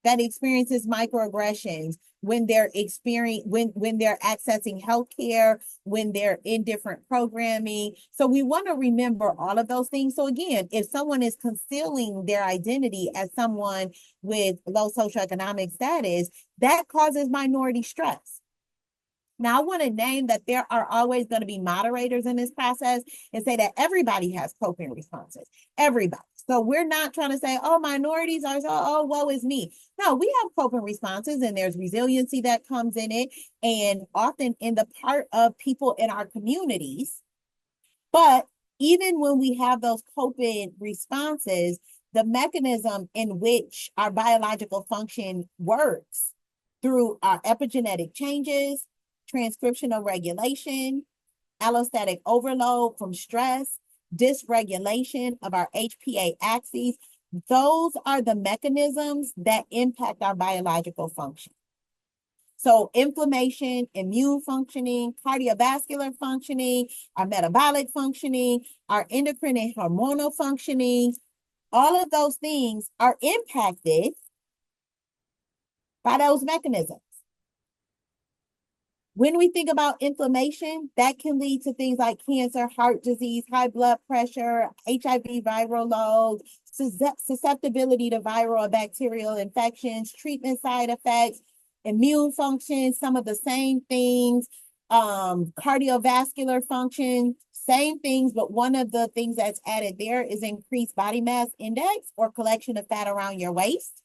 that experiences microaggressions when they're when they're accessing healthcare, when they're in different programming. So we want to remember all of those things. So again, if someone is concealing their identity as someone with low socioeconomic status, that causes minority stress. Now, I want to name that there are always going to be moderators in this process and say that everybody has coping responses. Everybody. So we're not trying to say, oh, minorities are so, oh, woe is me. No, we have coping responses and there's resiliency that comes in it. And often in the part of people in our communities. But even when we have those coping responses, the mechanism in which our biological function works through our epigenetic changes, transcriptional regulation, allostatic overload from stress, dysregulation of our HPA axes, those are the mechanisms that impact our biological function. So inflammation, immune functioning, cardiovascular functioning, our metabolic functioning, our endocrine and hormonal functioning, all of those things are impacted by those mechanisms. When we think about inflammation, that can lead to things like cancer, heart disease, high blood pressure, HIV viral load, susceptibility to viral or bacterial infections, treatment side effects, immune function, some of the same things, cardiovascular function, same things, but one of the things that's added there is increased body mass index or collection of fat around your waist.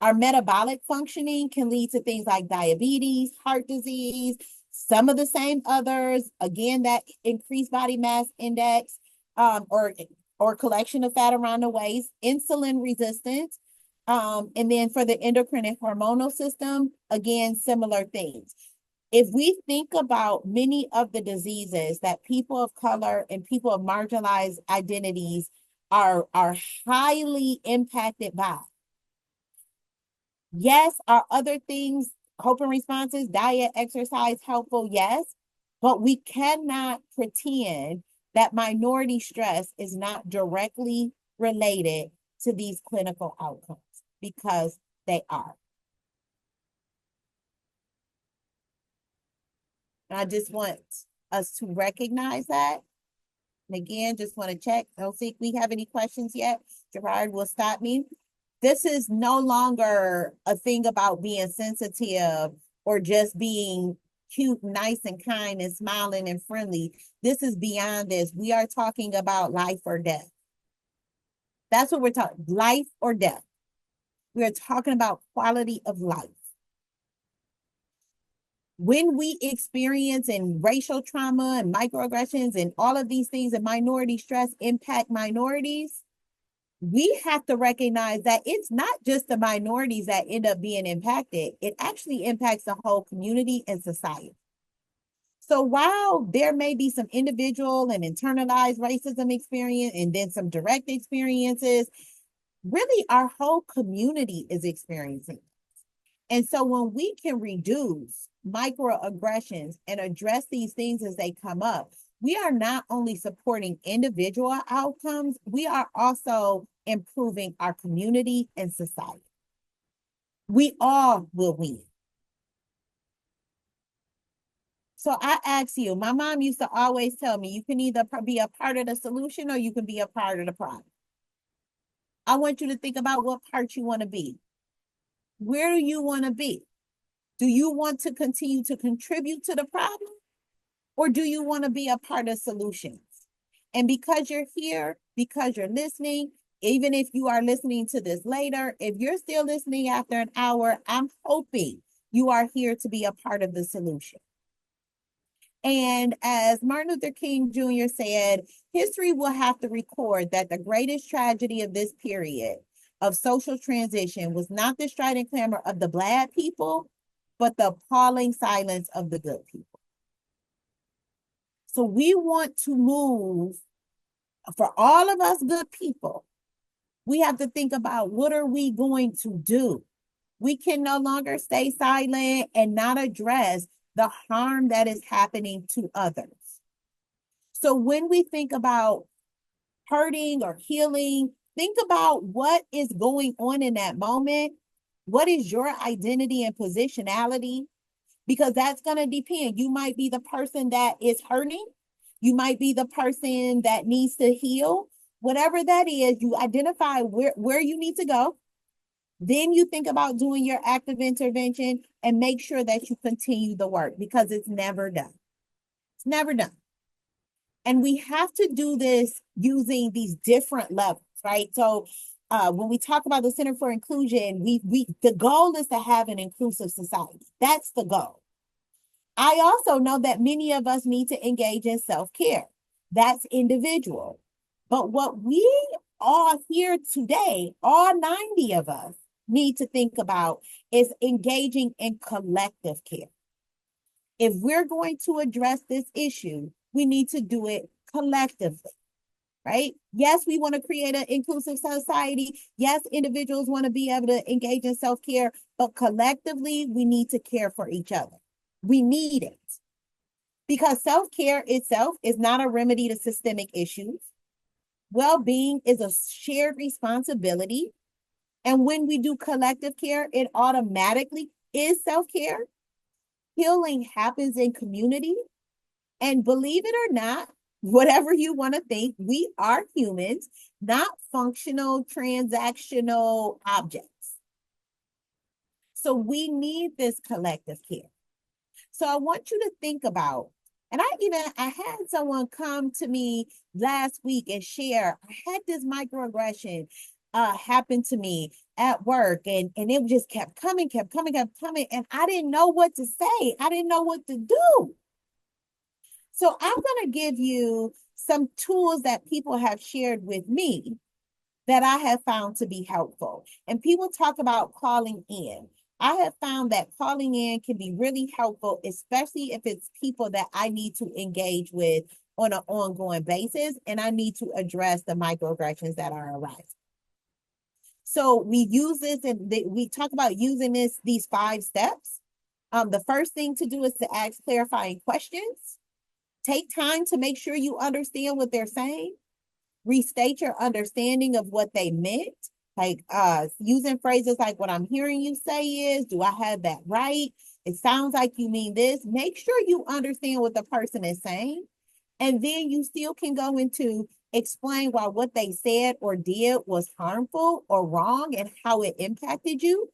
Our metabolic functioning can lead to things like diabetes, heart disease, some of the same others. Again, that increased body mass index or collection of fat around the waist, insulin resistance. And then for the endocrine and hormonal system, again, similar things. If we think about many of the diseases that people of color and people of marginalized identities are highly impacted by, yes, are other things, coping responses, diet, exercise helpful? Yes, but we cannot pretend that minority stress is not directly related to these clinical outcomes because they are. And I just want us to recognize that. And again, just want to check. I don't think we have any questions yet. Gerard will stop me. This is no longer a thing about being sensitive or just being cute, nice, and kind and smiling and friendly. This is beyond this. We are talking about life or death. That's what we're talking, life or death. We are talking about quality of life. When we experience and racial trauma and microaggressions and all of these things and minority stress impact minorities, we have to recognize that it's not just the minorities that end up being impacted. It actually impacts the whole community and society. So while there may be some individual and internalized racism experience and then some direct experiences, really our whole community is experiencing. And so when we can reduce microaggressions and address these things as they come up, we are not only supporting individual outcomes, we are also improving our community and society. We all will win. So I ask you, my mom used to always tell me, you can either be a part of the solution or you can be a part of the problem. I want you to think about what part you want to be. Where do you want to be? Do you want to continue to contribute to the problem? Or do you want to be a part of solutions? And because you're here, because you're listening, even if you are listening to this later, if you're still listening after an hour, I'm hoping you are here to be a part of the solution. And as Martin Luther King Jr. said, history will have to record that the greatest tragedy of this period of social transition was not the strident clamor of the bad people, but the appalling silence of the good people. So we want to move, for all of us good people, we have to think about what are we going to do? We can no longer stay silent and not address the harm that is happening to others. So when we think about hurting or healing, think about what is going on in that moment What is your identity and positionality? Because that's going to depend. You might be the person that is hurting. You might be the person that needs to heal. Whatever that is, you identify where you need to go. Then you think about doing your active intervention and make sure that you continue the work because it's never done. It's never done. And we have to do this using these different levels, right? So when we talk about the Center for Inclusion, the goal is to have an inclusive society. That's the goal. I also know that many of us need to engage in self-care. That's individual. But what we all here today, all 90 of us, need to think about is engaging in collective care. If we're going to address this issue, we need to do it collectively, right? Yes, we want to create an inclusive society. Yes, individuals want to be able to engage in self-care, but collectively, we need to care for each other. We need it because self-care itself is not a remedy to systemic issues. Well-being is a shared responsibility. And when we do collective care, it automatically is self-care. Healing happens in community. And believe it or not, whatever you want to think, we are humans, not functional, transactional objects. So we need this collective care. So I want you to think about, and I had someone come to me last week and share, I had this microaggression happen to me at work, and it just kept coming, and I didn't know what to say. I didn't know what to do. So I'm going to give you some tools that people have shared with me that I have found to be helpful. And people talk about calling in. I have found that calling in can be really helpful, especially if it's people that I need to engage with on an ongoing basis, and I need to address the microaggressions that are arising. So we use this, and we talk about using these 5 steps. The first thing to do is to ask clarifying questions. Take time to make sure you understand what they're saying. Restate your understanding of what they meant. Like using phrases like, what I'm hearing you say is, do I have that right? It sounds like you mean this. Make sure you understand what the person is saying. And then you still can go into explain why what they said or did was harmful or wrong and how it impacted you.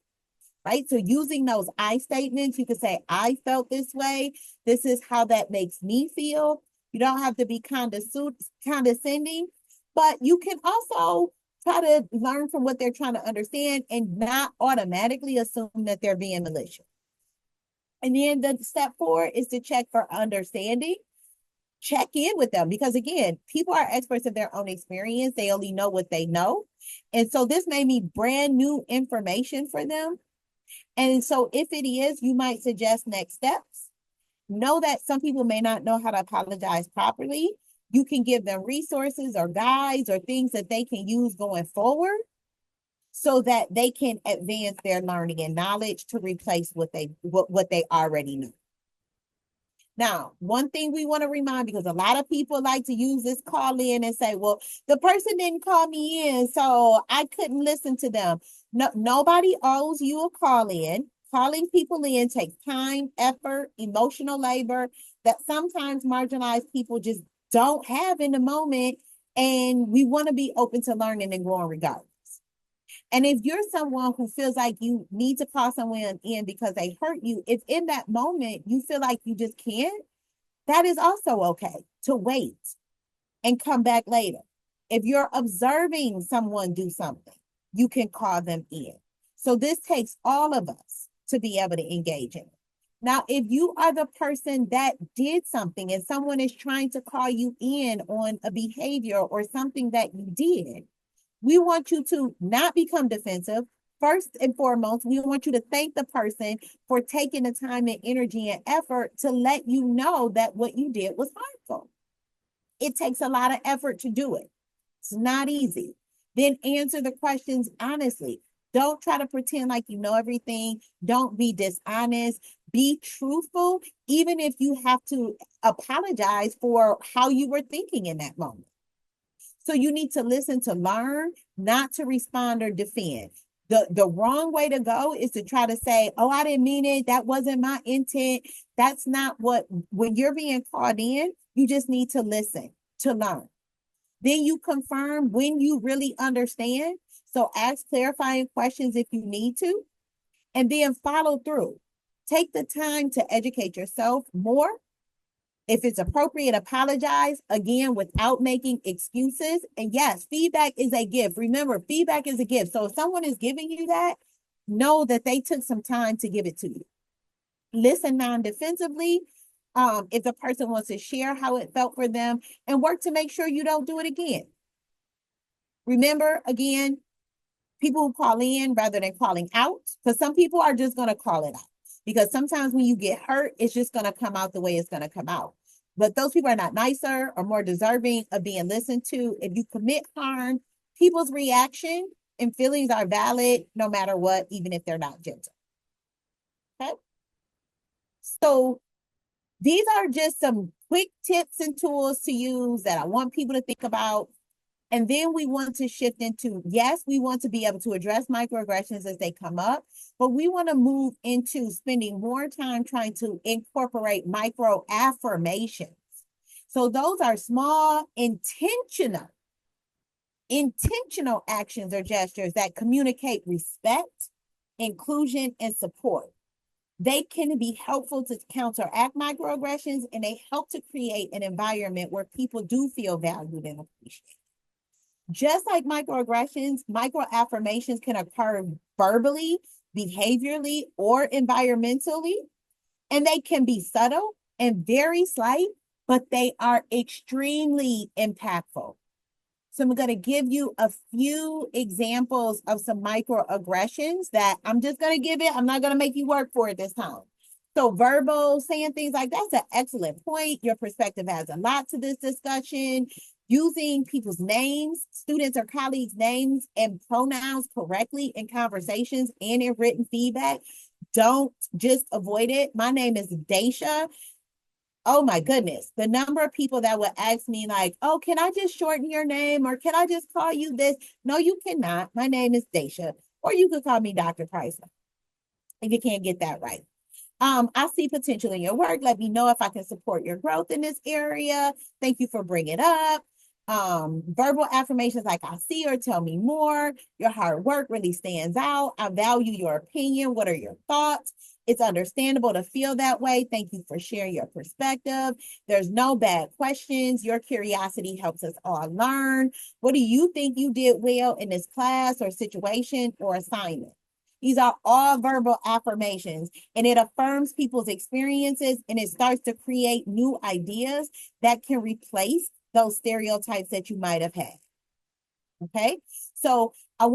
Right? So using those I statements, you can say, I felt this way. This is how that makes me feel. You don't have to be condescending, but you can also try to learn from what they're trying to understand and not automatically assume that they're being malicious. And then the step 4 is to check for understanding. Check in with them because, again, people are experts of their own experience. They only know what they know. And so this may be brand new information for them. And so if it is, you might suggest next steps. Know that some people may not know how to apologize properly. You can give them resources or guides or things that they can use going forward so that they can advance their learning and knowledge to replace what they already know. Now, one thing we want to remind, because a lot of people like to use this call in and say, well, the person didn't call me in, so I couldn't listen to them. No, nobody owes you a call in. Calling people in takes time, effort, emotional labor that sometimes marginalized people just don't have in the moment. And we want to be open to learning and growing regardless. And if you're someone who feels like you need to call someone in because they hurt you, if in that moment you feel like you just can't, that is also okay to wait and come back later. If you're observing someone do something, you can call them in. So this takes all of us to be able to engage in it. Now, if you are the person that did something and someone is trying to call you in on a behavior or something that you did, we want you to not become defensive. First and foremost, we want you to thank the person for taking the time and energy and effort to let you know that what you did was harmful. It takes a lot of effort to do it. It's not easy. Then answer the questions honestly. Don't try to pretend like you know everything. Don't be dishonest. Be truthful, even if you have to apologize for how you were thinking in that moment. So you need to listen to learn, not to respond or defend. The wrong way to go is to try to say, oh, I didn't mean it. That wasn't my intent. That's not what, when you're being called in, you just need to listen to learn. Then you confirm when you really understand. So ask clarifying questions if you need to, and then follow through. Take the time to educate yourself more. If it's appropriate, apologize again without making excuses. And yes, feedback is a gift. Remember, feedback is a gift. So if someone is giving you that, know that they took some time to give it to you. Listen non-defensively. If the person wants to share how it felt for them, and work to make sure you don't do it again. Remember, again, people who call in rather than calling out, because some people are just going to call it out. Because sometimes when you get hurt, it's just going to come out the way it's going to come out. But those people are not nicer or more deserving of being listened to. If you commit harm, people's reaction and feelings are valid no matter what, even if they're not gentle. Okay? So these are just some quick tips and tools to use that I want people to think about. And then we want to shift into, yes, we want to be able to address microaggressions as they come up, but we want to move into spending more time trying to incorporate microaffirmations. So those are small, intentional actions or gestures that communicate respect, inclusion, and support. They can be helpful to counteract microaggressions, and they help to create an environment where people do feel valued and appreciated. Just like microaggressions, microaffirmations can occur verbally, behaviorally, or environmentally, and they can be subtle and very slight, but they are extremely impactful. So I'm going to give you a few examples of some microaggressions that I'm just going to give it. I'm not going to make you work for it this time. So verbal, saying things like that's an excellent point. Your perspective has a lot to this discussion. Using people's names, students or colleagues' names and pronouns correctly in conversations and in written feedback. Don't just avoid it. My name is Daicia. Oh my goodness, the number of people that would ask me like, oh, can I just shorten your name, or can I just call you this? No, you cannot. My name is Daicia, or you could call me Dr. Price if you can't get that right. I see potential in your work. Let me know if I can support your growth in this area. Thank you for bringing it up. Verbal affirmations like I see or tell me more. Your hard work really stands out. I value your opinion. What are your thoughts? It's understandable to feel that way. Thank you for sharing your perspective. There's no bad questions. Your curiosity helps us all learn. What do you think you did well in this class or situation or assignment? These are all verbal affirmations, and it affirms people's experiences, and it starts to create new ideas that can replace those stereotypes that you might have had. Okay. So I'm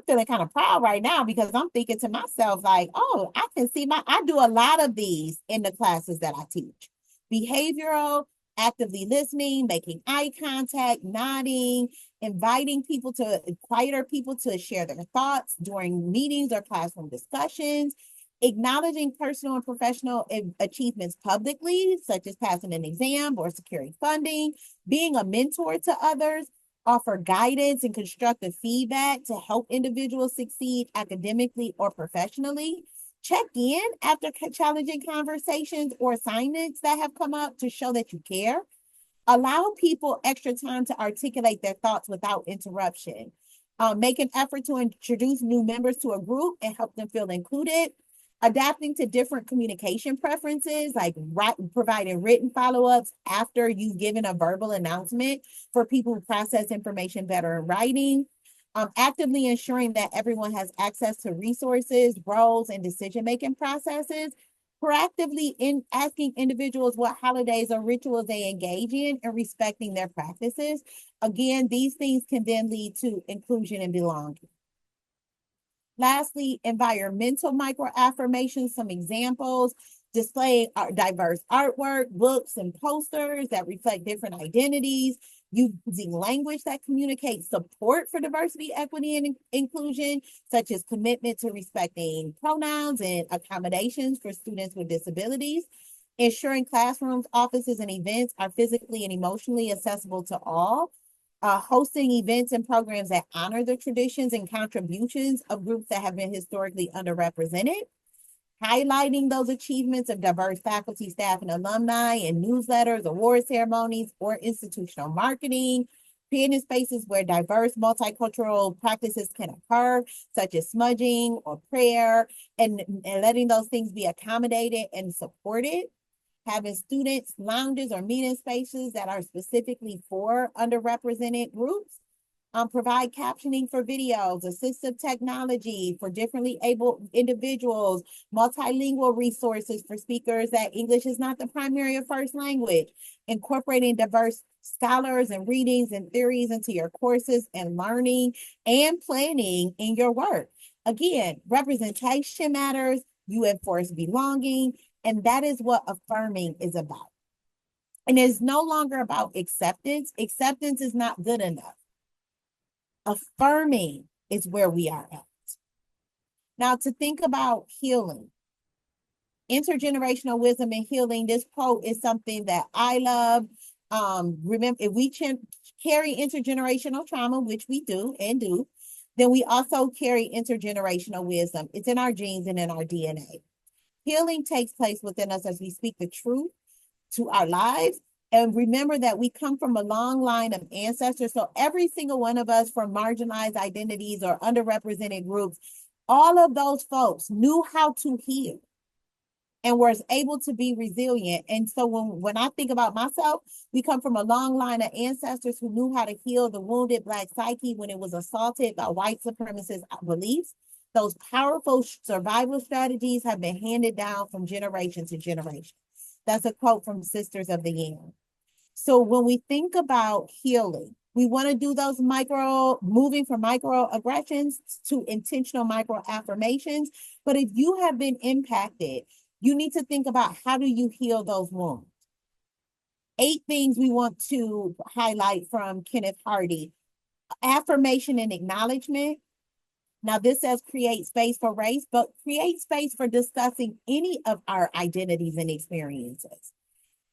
feeling kind of proud right now because I'm thinking to myself, like, oh, I can see I do a lot of these in the classes that I teach. Behavioral, actively listening, making eye contact, nodding, inviting quieter people to share their thoughts during meetings or classroom discussions, acknowledging personal and professional achievements publicly, such as passing an exam or securing funding, being a mentor to others, offer guidance and constructive feedback to help individuals succeed academically or professionally. Check in after challenging conversations or assignments that have come up to show that you care. Allow people extra time to articulate their thoughts without interruption. Make an effort to introduce new members to a group and help them feel included. Adapting to different communication preferences, like providing written follow-ups after you've given a verbal announcement for people who process information better in writing. Actively ensuring that everyone has access to resources, roles, and decision-making processes. Proactively asking individuals what holidays or rituals they engage in and respecting their practices. Again, these things can then lead to inclusion and belonging. Lastly, environmental microaffirmations, some examples: display diverse artwork, books, and posters that reflect different identities, using language that communicates support for diversity, equity, and inclusion, such as commitment to respecting pronouns and accommodations for students with disabilities, ensuring classrooms, offices, and events are physically and emotionally accessible to all. hosting events and programs that honor the traditions and contributions of groups that have been historically underrepresented, highlighting those achievements of diverse faculty, staff, and alumni in newsletters, award ceremonies, or institutional marketing, creating spaces where diverse multicultural practices can occur, such as smudging or prayer, and letting those things be accommodated and supported, having students lounges or meeting spaces that are specifically for underrepresented groups, provide captioning for videos, assistive technology for differently able individuals, multilingual resources for speakers that English is not the primary or first language, incorporating diverse scholars and readings and theories into your courses and learning and planning in your work. Again, representation matters, you enforce belonging, and that is what affirming is about. And it's no longer about acceptance. Acceptance is not good enough. Affirming is where we are at. Now, to think about healing, intergenerational wisdom and healing, this quote is something that I love. Remember, if we carry intergenerational trauma, which we do and do, then we also carry intergenerational wisdom. It's in our genes and in our DNA. Healing takes place within us as we speak the truth to our lives. And remember that we come from a long line of ancestors. So every single one of us from marginalized identities or underrepresented groups, all of those folks knew how to heal and was able to be resilient. And so when I think about myself, we come from a long line of ancestors who knew how to heal the wounded Black psyche when it was assaulted by white supremacist beliefs. Those powerful survival strategies have been handed down from generation to generation. That's a quote from Sisters of the Yam. So when we think about healing, we want to do those moving from microaggressions to intentional microaffirmations. But if you have been impacted, you need to think about how do you heal those wounds. 8 things we want to highlight from Kenneth Hardy. Affirmation and acknowledgement. Now, this says create space for race, but create space for discussing any of our identities and experiences.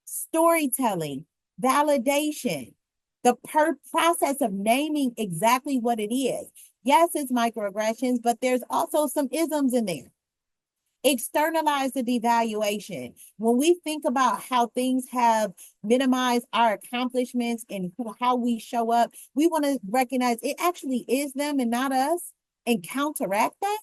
Storytelling, validation, the process of naming exactly what it is. Yes, it's microaggressions, but there's also some isms in there. Externalize the devaluation. When we think about how things have minimized our accomplishments and how we show up, we want to recognize it actually is them and not us, and counteract that.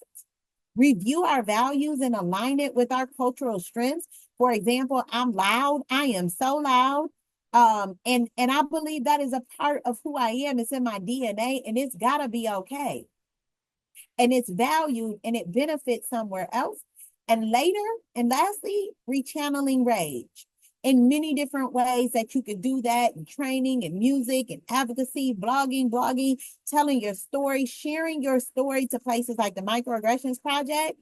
Review our values and align it with our cultural strengths. For example, I'm loud. I am so loud. And I believe that is a part of who I am. It's in my DNA, and it's gotta be okay. And it's valued and it benefits somewhere else. And lastly, rechanneling rage in many different ways that you could do that in training and music and advocacy, blogging, telling your story, sharing your story to places like the Microaggressions Project.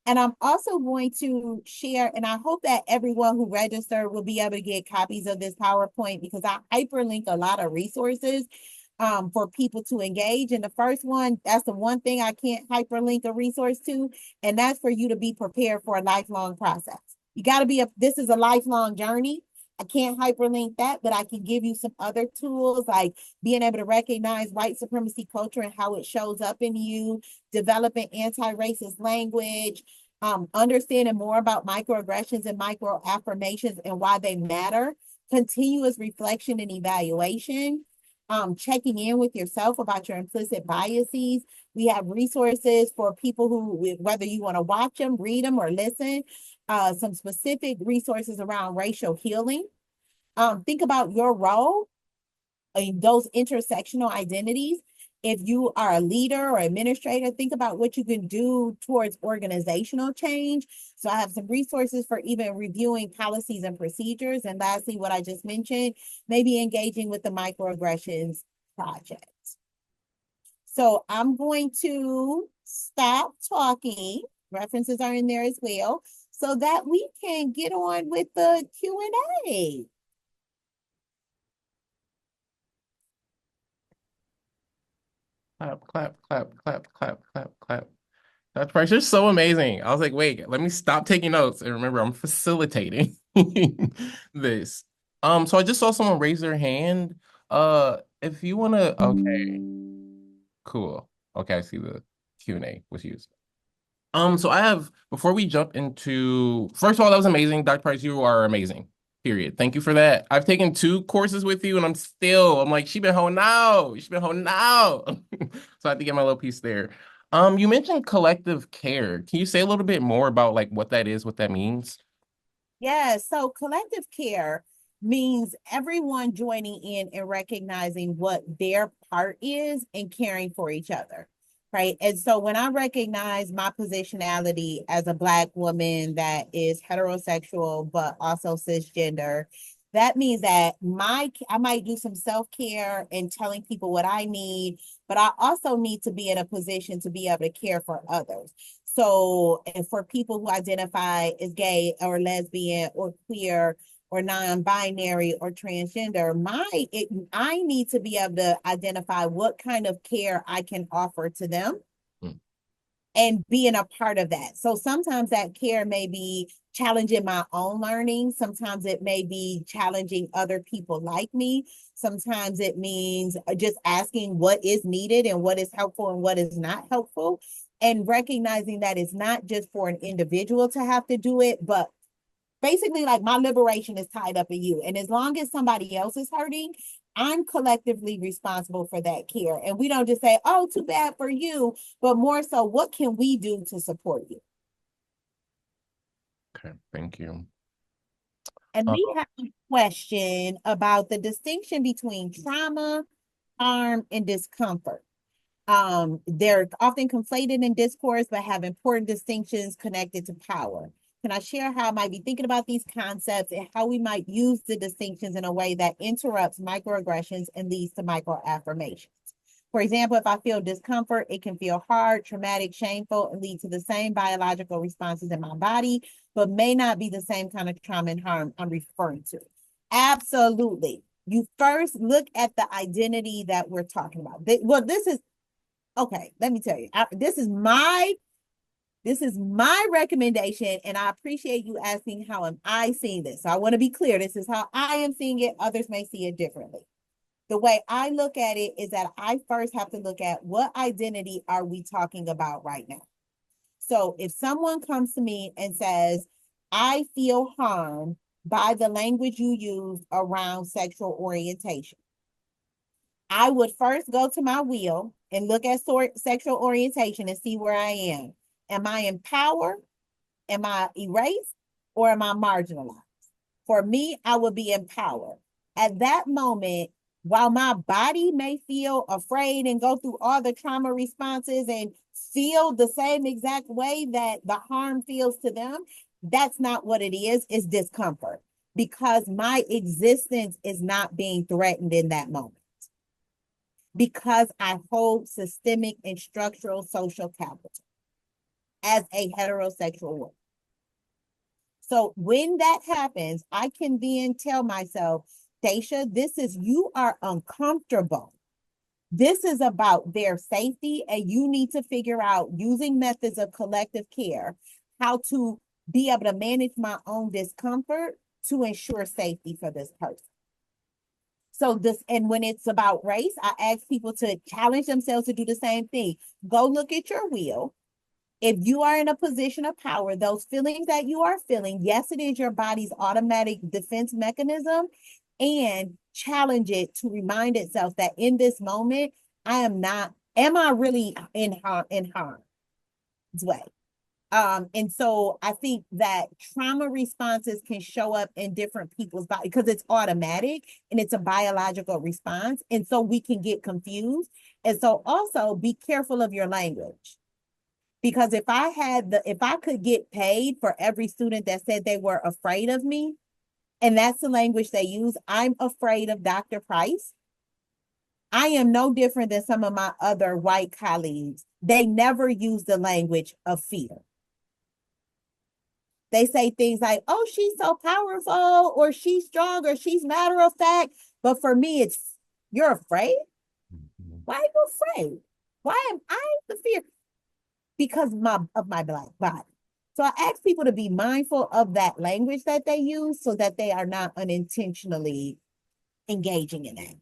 And I'm also going to share, and I hope that everyone who registered will be able to get copies of this PowerPoint because I hyperlink a lot of resources for people to engage. And the first one, that's the one thing I can't hyperlink a resource to, and that's for you to be prepared for a lifelong process. You got to this is a lifelong journey. I can't hyperlink that, but I can give you some other tools like being able to recognize white supremacy culture and how it shows up in you, developing anti-racist language, understanding more about microaggressions and microaffirmations and why they matter, continuous reflection and evaluation, checking in with yourself about your implicit biases. We have resources for people who, whether you want to watch them, read them, or listen, some specific resources around racial healing. Think about your role in those intersectional identities. If you are a leader or administrator, think about what you can do towards organizational change. So I have some resources for even reviewing policies and procedures. And lastly, what I just mentioned, maybe engaging with the Microaggressions project. So I'm going to stop talking. References are in there as well, so that we can get on with the Q&A. Clap, clap, clap, clap, clap, clap, clap. Dr. Price, you're so amazing. I was like, wait, let me stop taking notes. And remember, I'm facilitating this. So I just saw someone raise their hand. if you want to, okay, cool. Okay, I see the Q&A was used. So I have, before we jump into, first of all, that was amazing. Dr. Price, you are amazing. Period. Thank you for that. I've taken 2 courses with you and I'm like, she been holding out. She been holding out. So I have to get my little piece there. You mentioned collective care. Can you say a little bit more about like what that is, what that means? Yeah, so collective care means everyone joining in and recognizing what their part is in caring for each other, right? And so when I recognize my positionality as a Black woman that is heterosexual, but also cisgender, that means that I might do some self-care and telling people what I need, but I also need to be in a position to be able to care for others. So, and for people who identify as gay or lesbian or queer or non-binary or transgender, I need to be able to identify what kind of care I can offer to them Mm, and being a part of that. So sometimes that care may be challenging my own learning. Sometimes it may be challenging other people like me. Sometimes it means just asking what is needed and what is helpful and what is not helpful. And recognizing that it's not just for an individual to have to do it, but basically like my liberation is tied up in you. And as long as somebody else is hurting, I'm collectively responsible for that care. And we don't just say, oh, too bad for you, but more so, what can we do to support you? okay, thank you. And Uh, we have a question about the distinction between trauma, harm, and discomfort. They're often conflated in discourse, but have important distinctions connected to power. Can I share how I might be thinking about these concepts and how we might use the distinctions in a way that interrupts microaggressions and leads to microaffirmations? For example, if I feel discomfort, it can feel hard, traumatic, shameful, and lead to the same biological responses in my body, but may not be the same kind of trauma and harm I'm referring to. Absolutely. You first look at the identity that we're talking about. Well, this is okay. Let me tell you, this is my recommendation, and I appreciate you asking how am I seeing this. So I want to be clear. This is how I am seeing it. Others may see it differently. The way I look at it is that I first have to look at what identity are we talking about right now. So if someone comes to me and says, I feel harmed by the language you use around sexual orientation, I would first go to my wheel and look at sexual orientation and see where I am. Am I empowered? Am I erased? Or am I marginalized? For me, I would be empowered. At that moment, while my body may feel afraid and go through all the trauma responses and feel the same exact way that the harm feels to them, that's not what it is. It's discomfort because my existence is not being threatened in that moment because I hold systemic and structural social capital as a heterosexual woman. So when that happens, I can then tell myself, Daicia, you are uncomfortable. This is about their safety, and you need to figure out using methods of collective care how to be able to manage my own discomfort to ensure safety for this person. So and when it's about race, I ask people to challenge themselves to do the same thing. Go look at your wheel. If you are in a position of power, those feelings that you are feeling, yes, it is your body's automatic defense mechanism, and challenge it to remind itself that in this moment, am I really in harm's way? And so I think that trauma responses can show up in different people's body because it's automatic and it's a biological response. And so we can get confused. And so also be careful of your language. Because if I could get paid for every student that said they were afraid of me, and that's the language they use, I'm afraid of Dr. Price. I am no different than some of my other white colleagues. They never use the language of fear. They say things like, oh, she's so powerful, or she's strong, or she's matter of fact. But for me, it's, you're afraid? Why are you afraid? Why am I the fear? Because of my Black body. So I ask people to be mindful of that language that they use so that they are not unintentionally engaging in that.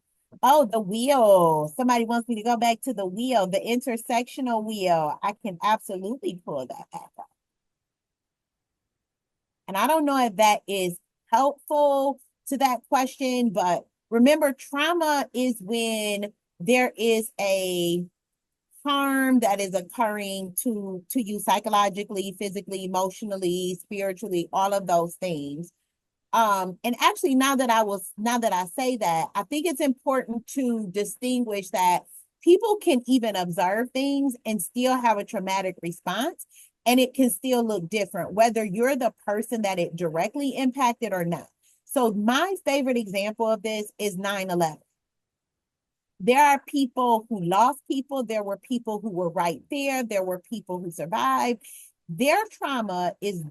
Oh, the wheel. Somebody wants me to go back to the wheel, the intersectional wheel. I can absolutely pull that back up. And I don't know if that is helpful to that question, but remember, trauma is when there is a harm that is occurring to you psychologically, physically, emotionally, spiritually, all of those things. And actually, now that I say that, I think it's important to distinguish that people can even observe things and still have a traumatic response, and it can still look different, whether you're the person that it directly impacted or not. So my favorite example of this is 9/11. There are people who lost people. There were people who were right there. There were people who survived. Their trauma is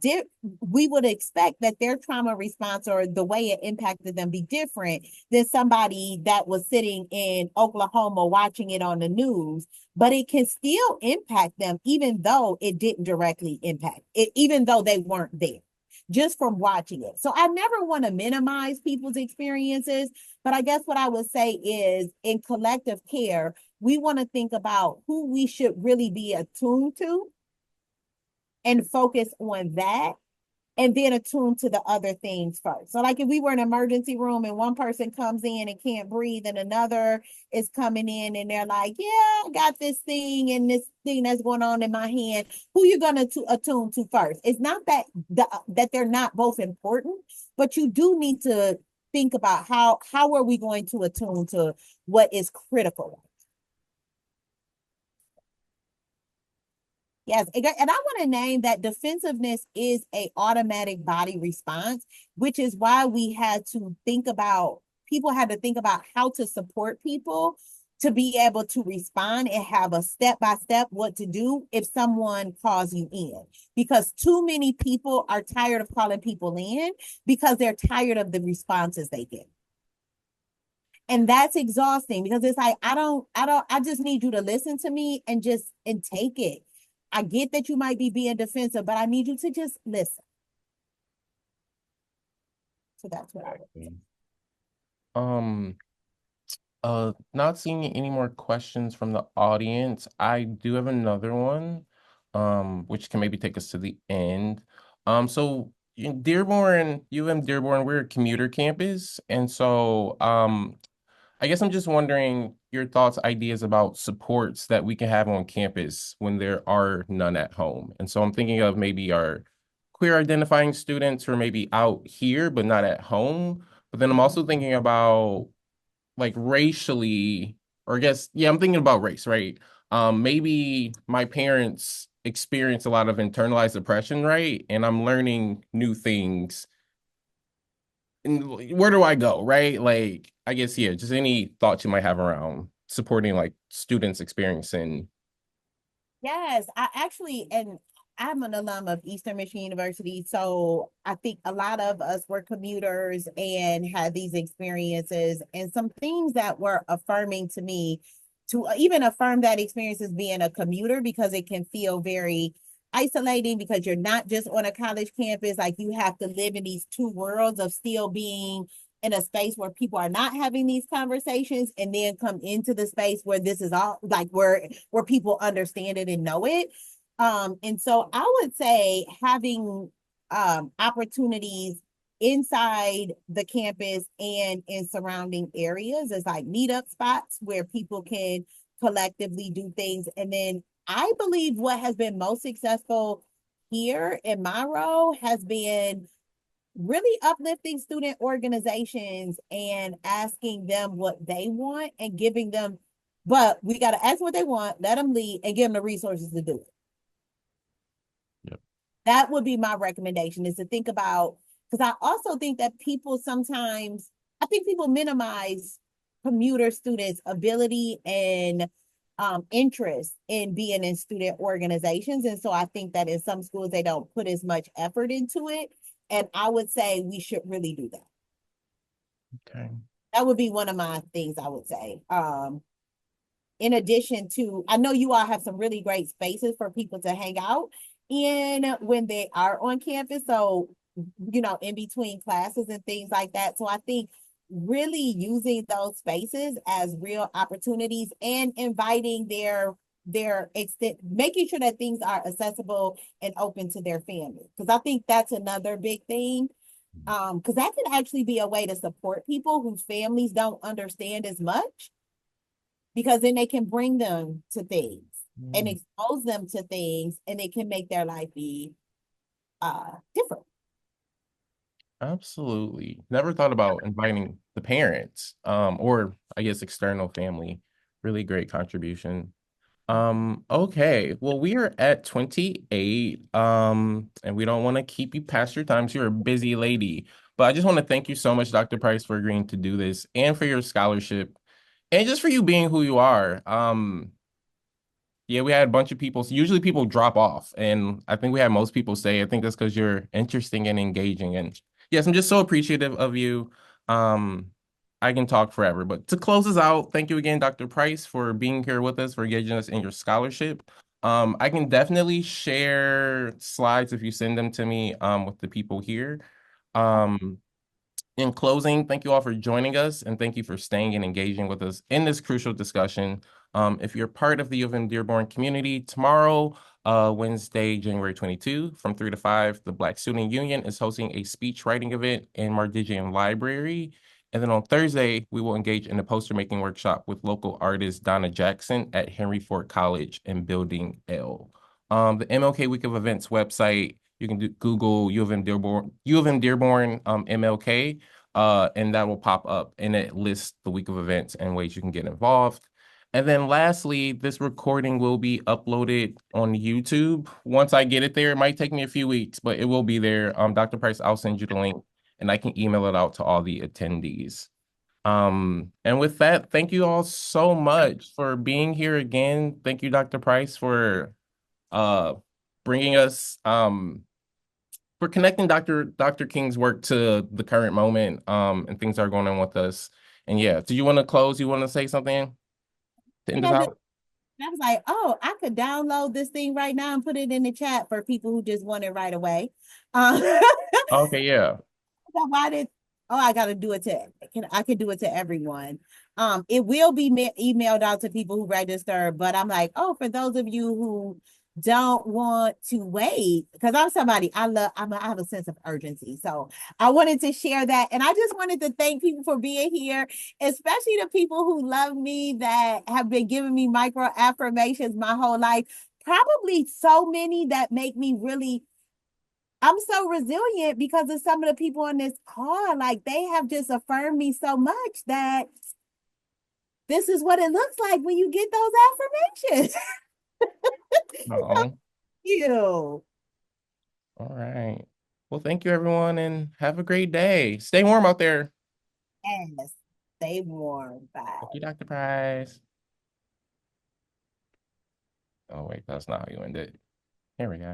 we would expect that their trauma response or the way it impacted them be different than somebody that was sitting in Oklahoma watching it on the news, but it can still impact them even though it didn't directly impact it, even though they weren't there, just from watching it. So I never want to minimize people's experiences, but I guess what I would say is in collective care, we want to think about who we should really be attuned to and focus on that, and then attune to the other things first. So, like if we were in an emergency room and one person comes in and can't breathe, and another is coming in and they're like, "Yeah, I got this thing and this thing that's going on in my hand." Who you gonna attune to first? It's not that that they're not both important, but you do need to think about how are we going to attune to what is critical. Yes, and I want to name that defensiveness is a automatic body response, which is why we had to think about people had to think about how to support people to be able to respond and have a step by step what to do if someone calls you in. Because too many people are tired of calling people in because they're tired of the responses they get. And that's exhausting because it's like I just need you to listen to me and just and take it. I get that you might be being defensive, but I need you to just listen. So that's what I would say. Um, not seeing any more questions from the audience. I do have another one, which can maybe take us to the end. So in Dearborn, UM-Dearborn, we're a commuter campus, and so I guess I'm just wondering your thoughts, ideas about supports that we can have on campus when there are none at home. And so I'm thinking of maybe our queer identifying students who are maybe out here but not at home. But then I'm also thinking about like racially, or I guess, yeah, I'm thinking about race, right? Maybe my parents experience a lot of internalized oppression, right? And I'm learning new things. And where do I go, right? Like, I guess, yeah, just any thoughts you might have around supporting like students experiencing. Yes, I actually, and I'm an alum of Eastern Michigan University. So I think a lot of us were commuters and had these experiences, and some things that were affirming to me to even affirm that experience as being a commuter because it can feel very isolating because you're not just on a college campus. Like you have to live in these two worlds of still being in a space where people are not having these conversations and then come into the space where this is all like where people understand it and know it. And so I would say having opportunities inside the campus and in surrounding areas is like meetup spots where people can collectively do things. And then I believe what has been most successful here in my role has been really uplifting student organizations and asking them what they want and giving them, but we got to ask what they want, let them lead, and give them the resources to do it. Yep. That would be my recommendation is to think about, because I also think that people sometimes, I think people minimize commuter students' ability and interest in being in student organizations. And so I think that in some schools, they don't put as much effort into it. And I would say we should really do that. Okay. That would be one of my things I would say. In addition to, I know you all have some really great spaces for people to hang out in when they are on campus. So, in between classes and things like that. So I think really using those spaces as real opportunities and inviting their extent, making sure that things are accessible and open to their family. Because I think that's another big thing. Because that can actually be a way to support people whose families don't understand as much, because then they can bring them to things and Mm, expose them to things, and it can make their life be different. absolutely. Never thought about inviting the parents, or I guess external family. Really great contribution. Okay. Well, we are at 28. And we don't want to keep you past your time. So you're a busy lady. But I just want to thank you so much, Dr. Price, for agreeing to do this and for your scholarship and just for you being who you are. Yeah, we had a bunch of people. So usually people drop off, and I think we had most people say, I think that's because you're interesting and engaging. And yes, I'm just so appreciative of you. Um, I can talk forever, but to close us out, thank you again, Dr. Price, for being here with us, for engaging us in your scholarship. I can definitely share slides if you send them to me, with the people here. Um, in closing, thank you all for joining us, and thank you for staying and engaging with us in this crucial discussion. If you're part of the UM-Dearborn community, tomorrow, Wednesday, January 22, from 3 to 5, the Black Student Union is hosting a speech writing event in Mardigian Library. And then on Thursday, we will engage in a poster making workshop with local artist Donna Jackson at Henry Ford College in Building L. The MLK Week of Events website, you can Google U of M Dearborn MLK, and that will pop up and it lists the week of events and ways you can get involved. And then lastly, this recording will be uploaded on YouTube. Once I get it there, it might take me a few weeks, but it will be there. Dr. Price, I'll send you the link and I can email it out to all the attendees. And with that, thank you all so much for being here again. Thank you, Dr. Price, uh bringing us for connecting Dr. King's work to the current moment, and things that are going on with us. And yeah, do you want to close? You want to say something to end us Yeah, out? I was like, oh, I could download this thing right now and put it in the chat for people who just want it right away. Um, Okay, yeah. why did oh, I gotta do it to I can do it to everyone. It will be emailed out to people who register, but I'm like, oh, for those of you who don't want to wait, because I'm somebody I have a sense of urgency. So I wanted to share that. And I just wanted to thank people for being here, especially the people who love me that have been giving me micro affirmations my whole life. Probably so many that make me really I'm so resilient because of some of the people on this call. Like they have just affirmed me so much that this is what it looks like when you get those affirmations. Oh, You. all right. Well, thank you everyone and have a great day. Stay warm out there. Yes. Stay warm. Thank you, Bye. Dr. Price. Oh, wait, that's not how you end it. Here we go.